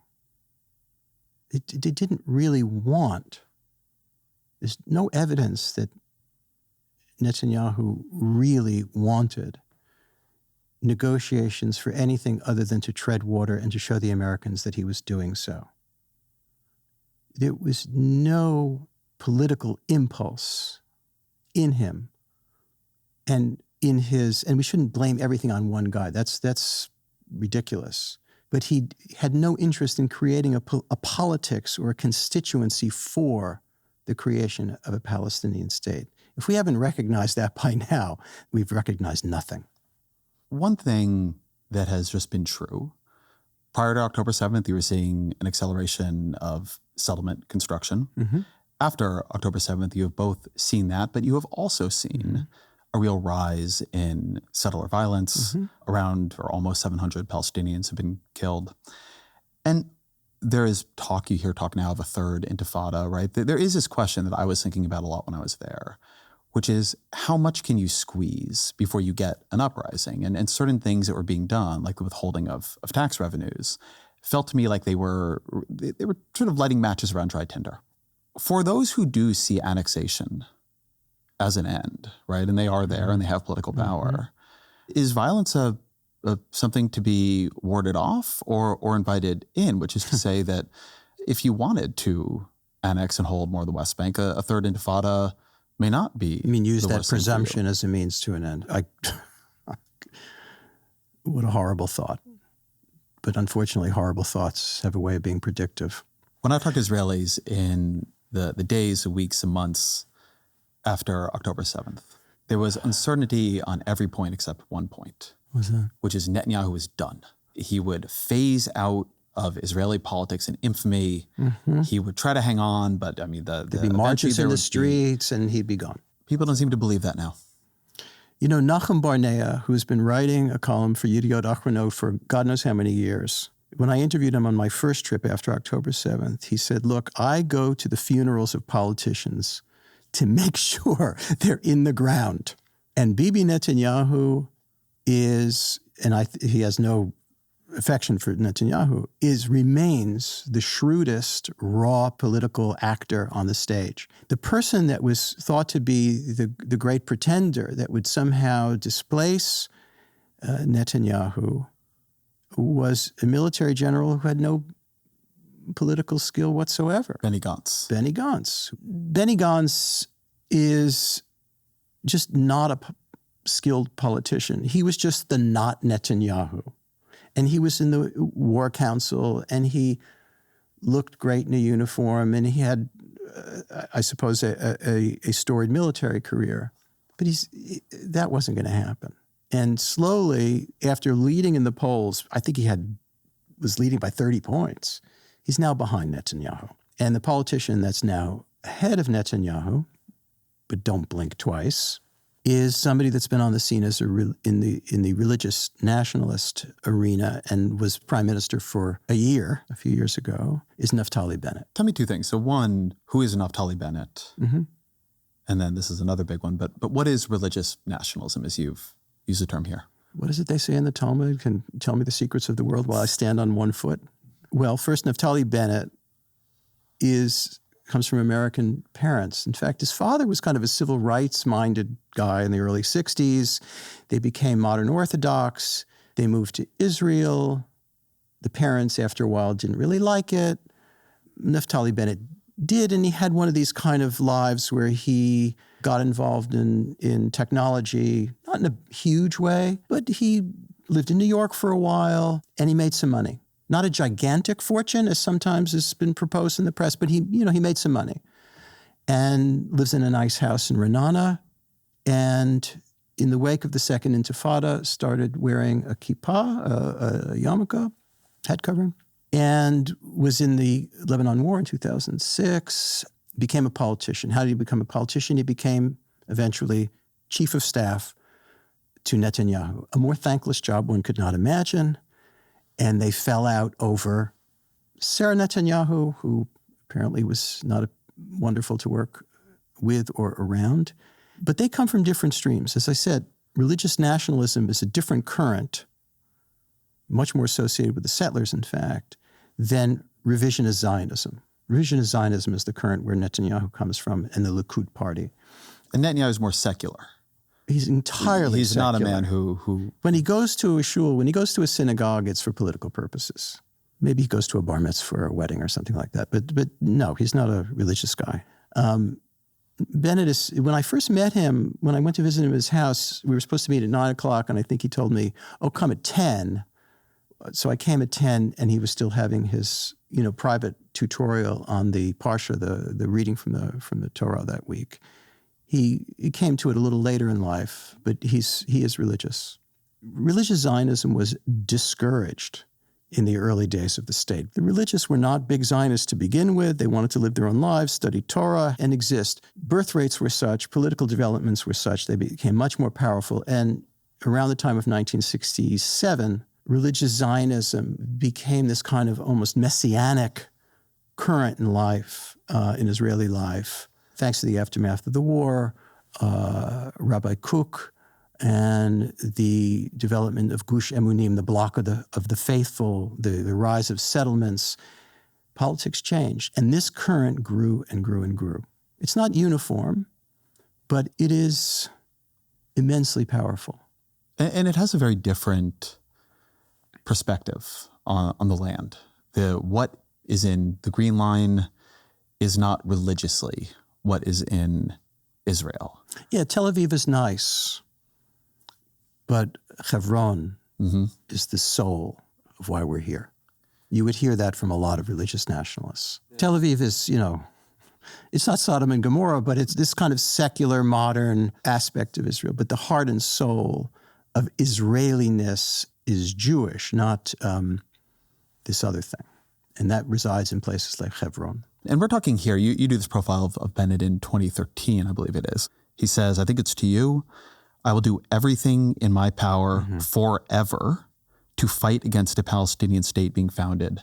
They didn't really want. There's no evidence that Netanyahu really wanted negotiations for anything other than to tread water and to show the Americans that he was doing so. There was no political impulse in him and in his, and we shouldn't blame everything on one guy. That's ridiculous. But he had no interest in creating a politics or a constituency for the creation of a Palestinian state. If we haven't recognized that by now, we've recognized nothing. One thing that has just been true, prior to October 7th, you were seeing an acceleration of settlement construction. After October 7th, you have both seen that, but you have also seen a real rise in settler violence. Around or almost 700 Palestinians have been killed. And there is talk, you hear talk now of a third intifada, right? There is this question that I was thinking about a lot when I was there, which is how much can you squeeze before you get an uprising? And certain things that were being done, like the withholding of tax revenues, felt to me like they were sort of lighting matches around dry tinder. For those who do see annexation as an end, right, and they are there and they have political power, is violence something to be warded off or invited in, which is to say that if you wanted to annex and hold more of the West Bank, a third intifada may not be. I mean, use that presumption as a means to an end. What a horrible thought. But unfortunately, horrible thoughts have a way of being predictive. When I talk to Israelis in the days, the weeks, and months after October 7th, there was uncertainty on every point except one point. What's that? Which is Netanyahu was done. He would phase out of Israeli politics and infamy. He would try to hang on, but I mean, there'd be marches in the streets and he'd be gone. People don't seem to believe that now. You know, Nachum Barnea, who's been writing a column for Yediot Achronot for God knows how many years, when I interviewed him on my first trip after October 7th, he said, look, I go to the funerals of politicians to make sure they're in the ground. And Bibi Netanyahu is he has no affection for Netanyahu, remains the shrewdest, raw political actor on the stage. The person that was thought to be the great pretender that would somehow displace Netanyahu was a military general who had no political skill whatsoever. Benny Gantz. Benny Gantz. Benny Gantz is just not a skilled politician. He was just the not Netanyahu. And he was in the War Council, and he looked great in a uniform, and he had, I suppose, a storied military career. But that wasn't going to happen. And slowly, after leading in the polls, I think was leading by 30 points. He's now behind Netanyahu. And the politician that's now ahead of Netanyahu, but don't blink twice, is somebody that's been on the scene as in the religious nationalist arena and was prime minister for a few years ago, is Naftali Bennett. Tell me two things. So one, who is Naftali Bennett? Mm-hmm. And then this is another big one, but what is religious nationalism, as you've used the term here? What does it they say in the Talmud? Can tell me the secrets of the world while I stand on one foot? Well, first, Naftali Bennett comes from American parents. In fact, his father was kind of a civil rights-minded guy in the early 60s. They became modern Orthodox. They moved to Israel. The parents, after a while, didn't really like it. Naftali Bennett did, and he had one of these kind of lives where he got involved in technology, not in a huge way, but he lived in New York for a while, and he made some money. Not a gigantic fortune, as sometimes has been proposed in the press, but he made some money and lives in a nice house in Ra'anana. And in the wake of the Second Intifada, started wearing a kippah, a yarmulke, head covering, and was in the Lebanon War in 2006, became a politician. How did he become a politician? He became eventually chief of staff to Netanyahu. A more thankless job one could not imagine. And they fell out over Sarah Netanyahu, who apparently was not wonderful to work with or around. But they come from different streams. As I said, religious nationalism is a different current, much more associated with the settlers, in fact, than revisionist Zionism. Revisionist Zionism is the current where Netanyahu comes from and the Likud party. And Netanyahu is more secular. He's entirely He's secular. not a man who... When he goes to a shul, when he goes to a synagogue, it's for political purposes. Maybe he goes to a bar mitzvah or a wedding or something like that. But no, he's not a religious guy. Bennett is, when I first met him, when I went to visit him at his house, we were supposed to meet at 9 o'clock, and I think he told me, come at 10. So I came at 10, and he was still having his, private tutorial on the Parsha, the reading from the Torah that week. He came to it a little later in life, but he is religious. Religious Zionism was discouraged in the early days of the state. The religious were not big Zionists to begin with. They wanted to live their own lives, study Torah, and exist. Birth rates were such, political developments were such, they became much more powerful. And around the time of 1967, religious Zionism became this kind of almost messianic current in life, in Israeli life, thanks to the aftermath of the war, Rabbi Kook, and the development of Gush Emunim, the block of the faithful, the rise of settlements. Politics changed, and this current grew and grew and grew. It's not uniform, but it is immensely powerful. And it has a very different perspective on the land. What is in the Green Line is not religiously what is in Israel. Yeah, Tel Aviv is nice, but Hebron is the soul of why we're here. You would hear that from a lot of religious nationalists. Tel Aviv is, it's not Sodom and Gomorrah, but it's this kind of secular, modern aspect of Israel. But the heart and soul of Israeliness is Jewish, not this other thing. And that resides in places like Hebron. And we're talking here, you do this profile of Bennett in 2013, I believe it is. He says, I think it's to you, I will do everything in my power forever to fight against a Palestinian state being founded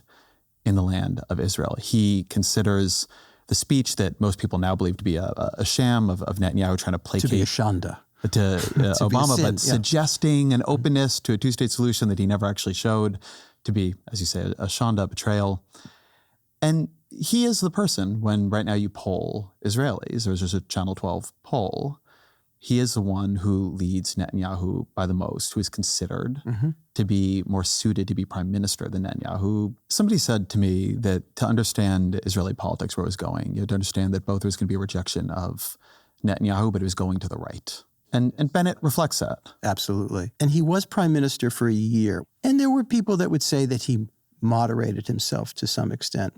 in the land of Israel. He considers the speech that most people now believe to be a sham of Netanyahu trying to placate. To be a shanda. to Obama, sin, but suggesting an openness to a two-state solution that he never actually showed to be, as you say, a Shonda betrayal. And he is the person, when right now you poll Israelis, there's just a Channel 12 poll, he is the one who leads Netanyahu by the most, who is considered to be more suited to be prime minister than Netanyahu. Somebody said to me that to understand Israeli politics, where it was going, you had to understand that both there was going to be a rejection of Netanyahu, but it was going to the right. And Bennett reflects that. Absolutely. And he was prime minister for a year. And there were people that would say that he moderated himself to some extent.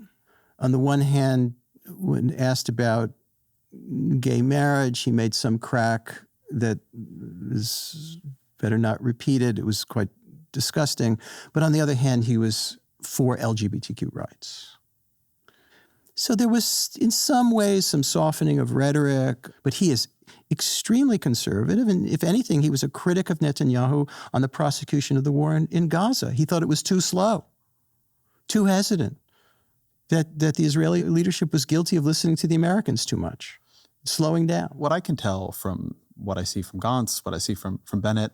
On the one hand, when asked about gay marriage, he made some crack that is better not repeated. It was quite disgusting. But on the other hand, he was for LGBTQ rights. So there was, in some ways, some softening of rhetoric, but he is extremely conservative. And if anything, he was a critic of Netanyahu on the prosecution of the war in Gaza. He thought it was too slow, too hesitant, that the Israeli leadership was guilty of listening to the Americans too much, slowing down. What I can tell from what I see from Gantz, what I see from Bennett,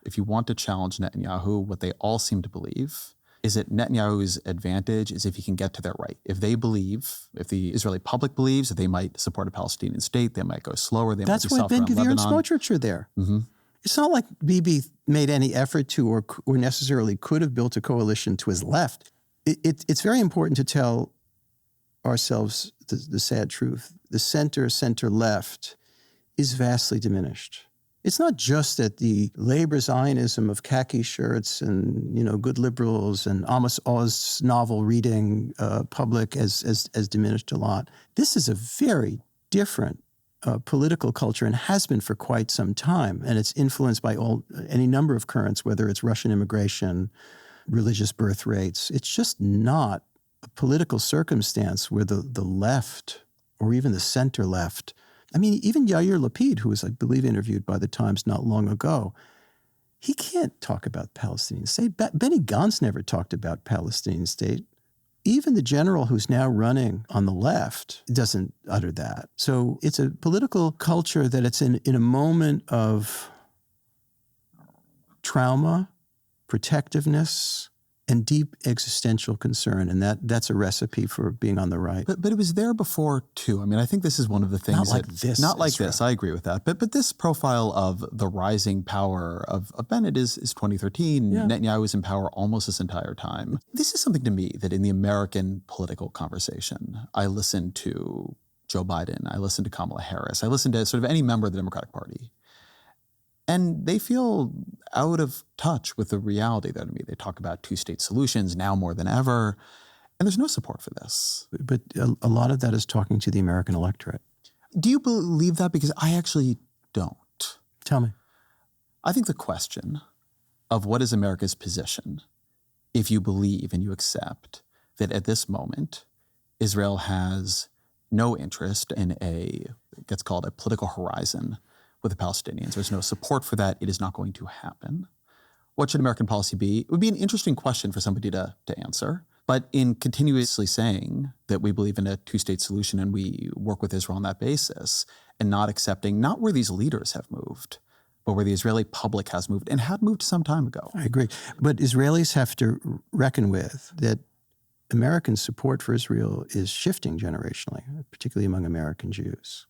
if you want to challenge Netanyahu, what they all seem to believe is that Netanyahu's advantage is if he can get to their right. If they believe, if the Israeli public believes that they might support a Palestinian state, they might go slower, they might be softer on Lebanon. That's why Ben Gvir and Smotrich are there. It's not like Bibi made any effort to or necessarily could have built a coalition to his left. It's very important to tell ourselves the sad truth. The center-left is vastly diminished. It's not just that the labor Zionism of khaki shirts and, good liberals and Amos Oz novel reading public has diminished a lot. This is a very different political culture and has been for quite some time. And it's influenced by any number of currents, whether it's Russian immigration, religious birth rates. It's just not a political circumstance where the left or even the center left, I mean, even Yair Lapid, who was, I believe, interviewed by the Times not long ago, he can't talk about Palestinian state. Benny Gantz never talked about Palestinian state. Even the general who's now running on the left doesn't utter that. So it's a political culture that it's in a moment of trauma, protectiveness, and deep existential concern. And that's a recipe for being on the right. But it was there before, too. I mean, I think this is one of the things Not like this. Not like this. I agree with that. But this profile of the rising power of Bennett is 2013. Yeah. Netanyahu was in power almost this entire time. This is something to me that in the American political conversation, I listen to Joe Biden, I listen to Kamala Harris, I listen to sort of any member of the Democratic Party. And they feel out of touch with the reality that they talk about two-state solutions now more than ever, and there's no support for this. But a lot of that is talking to the American electorate. Do you believe that? Because I actually don't. Tell me. I think the question of what is America's position, if you believe and you accept that at this moment, Israel has no interest in it gets called a political horizon with the Palestinians. There's no support for that. It is not going to happen. What should American policy be? It would be an interesting question for somebody to answer. But in continuously saying that we believe in a two-state solution and we work with Israel on that basis and not accepting, not where these leaders have moved, but where the Israeli public has moved and had moved some time ago. I agree. But Israelis have to reckon with that American support for Israel is shifting generationally, particularly among American Jews.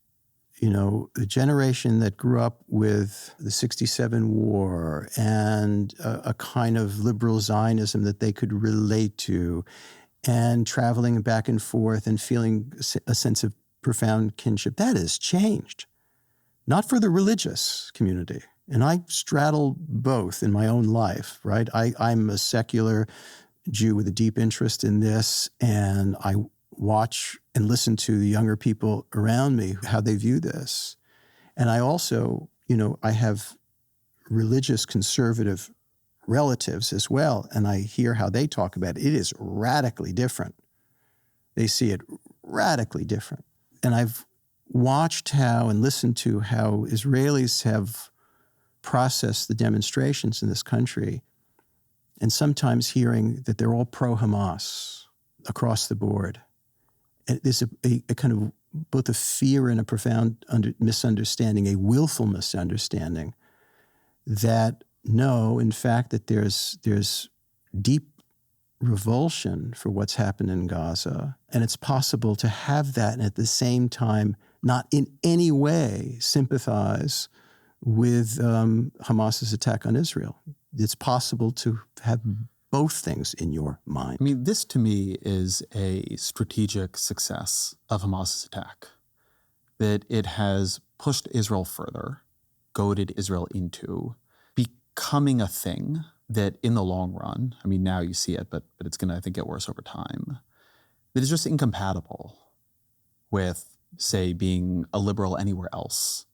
The generation that grew up with the 1967 war and a kind of liberal Zionism that they could relate to and traveling back and forth and feeling a sense of profound kinship, that has changed. Not for the religious community. And I straddle both in my own life, right? I'm a secular Jew with a deep interest in this, and I watch and listen to the younger people around me, how they view this. And I also, I have religious conservative relatives as well, and I hear how they talk about it. It is radically different. They see it radically different. And I've watched how and listened to how Israelis have processed the demonstrations in this country, and sometimes hearing that they're all pro-Hamas across the board. And there's a kind of both a fear and a profound misunderstanding, a willful misunderstanding, that no, in fact, that there's deep revulsion for what's happened in Gaza, and it's possible to have that and at the same time not in any way sympathize with Hamas's attack on Israel. It's possible to have both things in your mind. I mean, this to me is a strategic success of Hamas's attack, that it has pushed Israel further, goaded Israel into becoming a thing that in the long run, I mean, now you see it, but it's going to, I think, get worse over time, that is just incompatible with, say, being a liberal anywhere else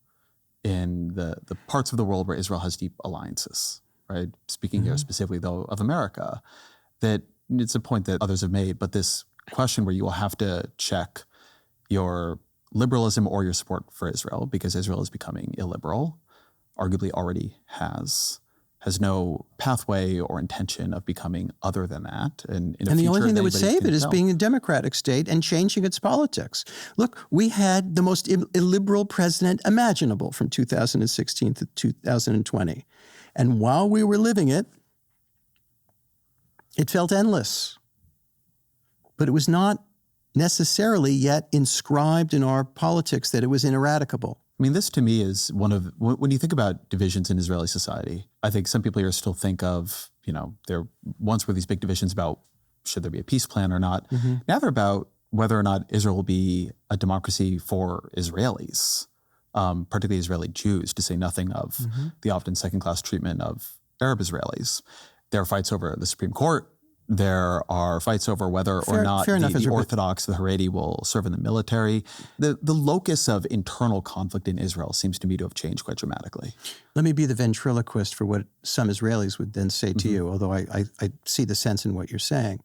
in the parts of the world where Israel has deep alliances, right? Speaking here specifically, though, of America, that it's a point that others have made, but this question where you will have to check your liberalism or your support for Israel, because Israel is becoming illiberal, arguably already has no pathway or intention of becoming other than that. And the only thing that would save it is being a democratic state and changing its politics. Look, we had the most illiberal president imaginable from 2016 to 2020. And while we were living it, it felt endless. But it was not necessarily yet inscribed in our politics that it was ineradicable. I mean, this to me is one of, when you think about divisions in Israeli society, I think some people here still think of, there once were these big divisions about should there be a peace plan or not. Now they're about whether or not Israel will be a democracy for Israelis, particularly Israeli Jews, to say nothing of the often second-class treatment of Arab Israelis. There are fights over the Supreme Court. There are fights over whether or not the Orthodox, the Haredi, will serve in the military. The locus of internal conflict in Israel seems to me to have changed quite dramatically. Let me be the ventriloquist for what some Israelis would then say to you, although I see the sense in what you're saying.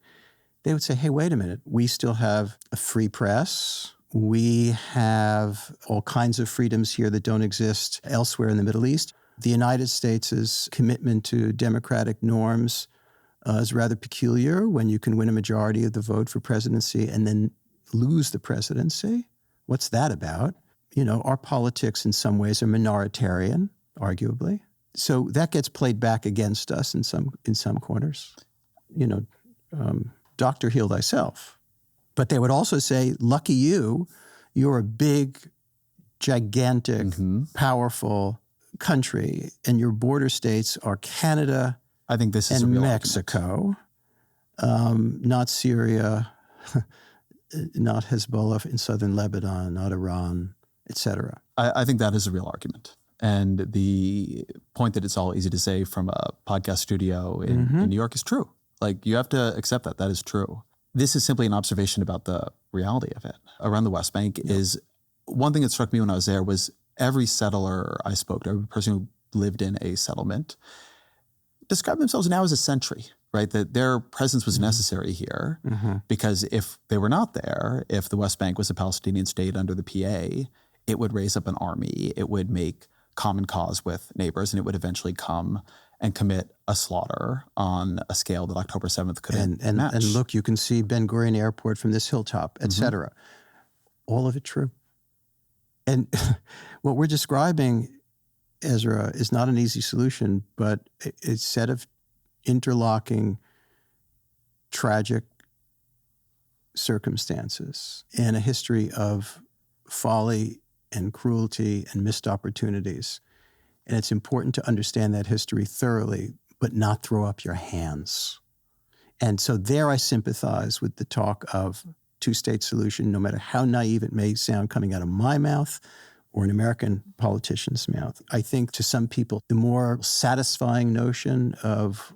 They would say, hey, wait a minute. We still have a free press. We have all kinds of freedoms here that don't exist elsewhere in the Middle East. The United States' commitment to democratic norms is rather peculiar when you can win a majority of the vote for presidency and then lose the presidency. What's that about? Our politics in some ways are minoritarian, arguably. So that gets played back against us in some corners. Doctor, heal thyself. But they would also say, lucky you, you're a big, gigantic, powerful country, and your border states are Canada, I think this is and a real Mexico, not Syria, not Hezbollah in southern Lebanon, not Iran, etc. I think that is a real argument. And the point that it's all easy to say from a podcast studio in New York is true. Like, you have to accept that. That is true. This is simply an observation about the reality of it. Around the West Bank is, one thing that struck me when I was there was every settler I spoke to, every person who lived in a settlement, describe themselves now as a sentry, right? That their presence was necessary here because if they were not there, if the West Bank was a Palestinian state under the PA, it would raise up an army, it would make common cause with neighbors, and it would eventually come and commit a slaughter on a scale that October 7th couldn't match. And look, you can see Ben Gurion Airport from this hilltop, et cetera. All of it true. And what we're describing, Ezra, is not an easy solution, but a set of interlocking, tragic circumstances and a history of folly and cruelty and missed opportunities. And it's important to understand that history thoroughly, but not throw up your hands. And so there I sympathize with the talk of two-state solution, no matter how naive it may sound coming out of my mouth or an American politician's mouth. I think to some people, the more satisfying notion of,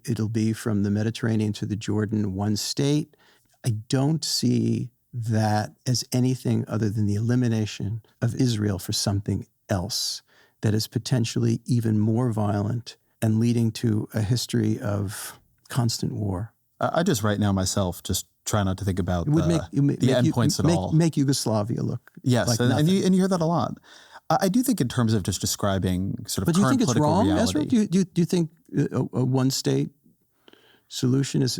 it'll be from the Mediterranean to the Jordan, one state, I don't see that as anything other than the elimination of Israel for something else that is potentially even more violent and leading to a history of constant war. I just right now myself just try not to think about the endpoints at all. Make Yugoslavia look yes, like and you hear that a lot. I do think in terms of just describing sort of current political reality. But do you think it's wrong, Ezra? Do you think a one-state solution is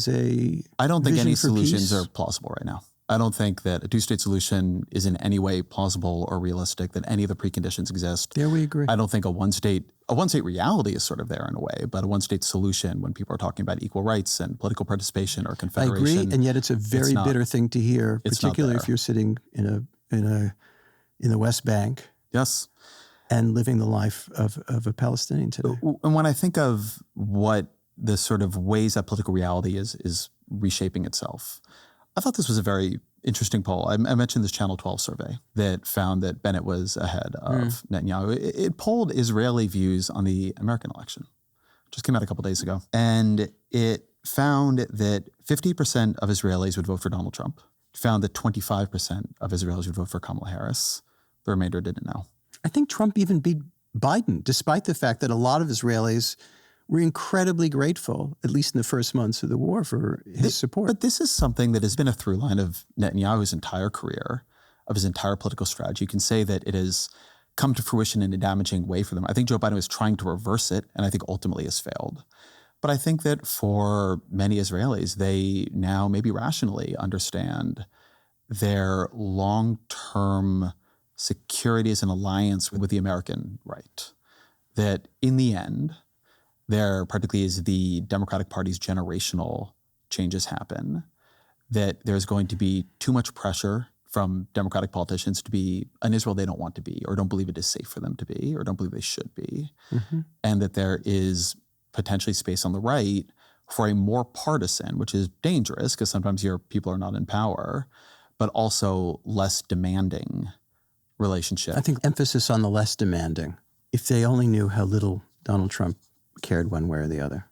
a I don't think any solutions peace? are plausible right now. I don't think that a two-state solution is in any way plausible or realistic, that any of the preconditions exist. There we agree. I don't think a one-state reality is sort of there in a way, but a one-state solution, when people are talking about equal rights and political participation or confederation, I agree, and yet it's a very bitter thing to hear, particularly if you're sitting in the West Bank. Yes. And living the life of a Palestinian today. And when I think of what the sort of ways that political reality is reshaping itself, I thought this was a very interesting poll. I mentioned this Channel 12 survey that found that Bennett was ahead of Netanyahu. It polled Israeli views on the American election. Just came out a couple days ago. And it found that 50% of Israelis would vote for Donald Trump. It found that 25% of Israelis would vote for Kamala Harris. The remainder didn't know. I think Trump even beat Biden, despite the fact that a lot of Israelis were incredibly grateful, at least in the first months of the war, for his support. But this is something that has been a through line of Netanyahu's entire career, of his entire political strategy. You can say that it has come to fruition in a damaging way for them. I think Joe Biden was trying to reverse it, and I think ultimately has failed. But I think that for many Israelis, they now maybe rationally understand their long-term security as an alliance with the American right. That in the end, there, particularly as the Democratic Party's generational changes happen, that there's going to be too much pressure from Democratic politicians to be an Israel they don't want to be, or don't believe it is safe for them to be, or don't believe they should be. And that there is potentially space on the right for a more partisan, which is dangerous because sometimes your people are not in power, but also less demanding relationship. I think emphasis on the less demanding. If they only knew how little Donald Trump cared one way or the other.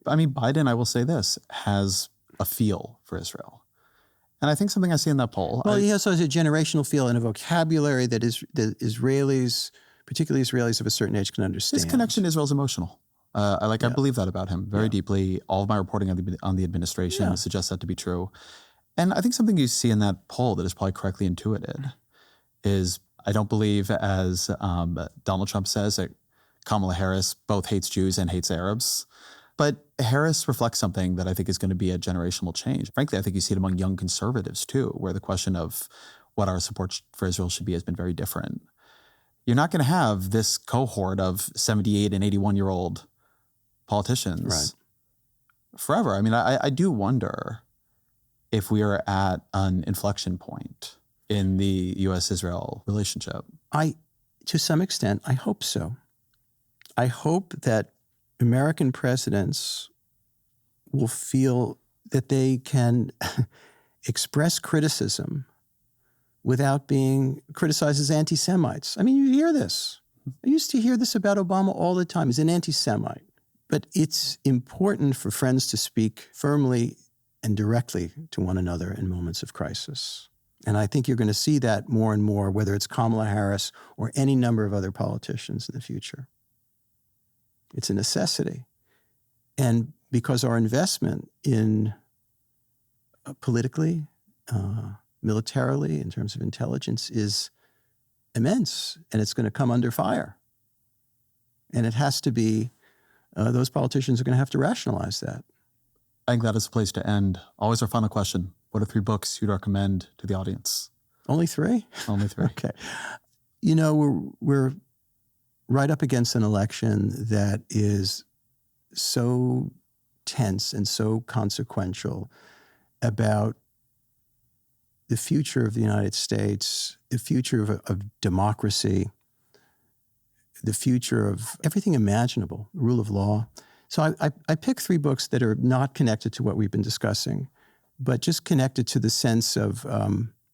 I mean, Biden, I will say this, has a feel for Israel. And I think something I see in that poll. Well, he also has a generational feel and a vocabulary that Israelis, particularly Israelis of a certain age, can understand. His connection to Israel is emotional. I believe that about him very deeply. All of my reporting on the administration suggests that to be true. And I think something you see in that poll that is probably correctly intuited is, I don't believe, as Donald Trump says, that Kamala Harris both hates Jews and hates Arabs. But Harris reflects something that I think is going to be a generational change. Frankly, I think you see it among young conservatives too, where the question of what our support for Israel should be has been very different. You're not going to have this cohort of 78 and 81-year-old politicians forever. I mean, I do wonder if we are at an inflection point in the U.S.-Israel relationship. To some extent, I hope so. I hope that American presidents will feel that they can express criticism without being criticized as anti-Semites. I mean, you hear this. I used to hear this about Obama all the time. He's an anti-Semite. But it's important for friends to speak firmly and directly to one another in moments of crisis. And I think you're going to see that more and more, whether it's Kamala Harris or any number of other politicians in the future. It's a necessity. And because our investment in politically, militarily, in terms of intelligence, is immense, and it's going to come under fire. And it has to be, those politicians are going to have to rationalize that. I think that is a place to end. Always our final question. What are 3 books you'd recommend to the audience? Only 3? Only 3. Okay. You know, we're right up against an election that is so tense and so consequential about the future of the United States, the future of democracy, the future of everything imaginable, rule of law. So I picked 3 books that are not connected to what we've been discussing, but just connected to the sense of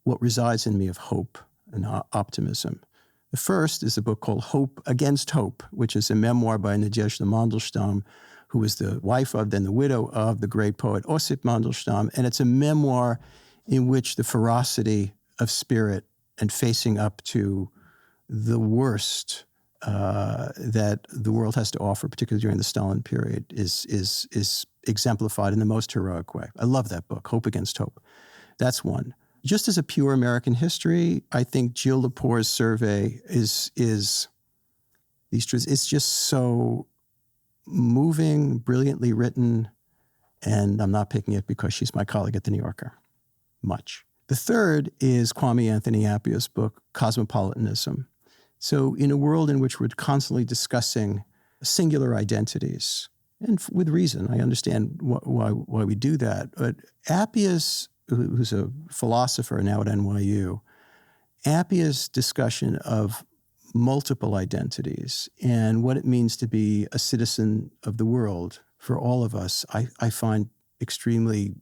what resides in me of hope and optimism. The first is a book called Hope Against Hope, which is a memoir by Nadezhda Mandelstam, who was the wife of, then the widow of, the great poet Osip Mandelstam. And it's a memoir in which the ferocity of spirit and facing up to the worst that the world has to offer, particularly during the Stalin period, is exemplified in the most heroic way. I love that book, Hope Against Hope. That's one. Just as a pure American history, I think Jill Lepore's survey is just so moving, brilliantly written, and I'm not picking it because she's my colleague at The New Yorker. Much. The third is Kwame Anthony Appiah's book, Cosmopolitanism. So in a world in which we're constantly discussing singular identities, and with reason, I understand why we do that, but Appiah's, who's a philosopher now at NYU, Appiah's discussion of multiple identities and what it means to be a citizen of the world for all of us, I find extremely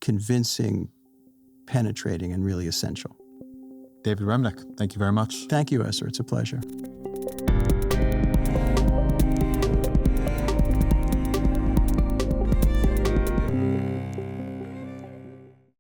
convincing, penetrating, and really essential. David Remnick, thank you very much. Thank you, Esther. It's a pleasure.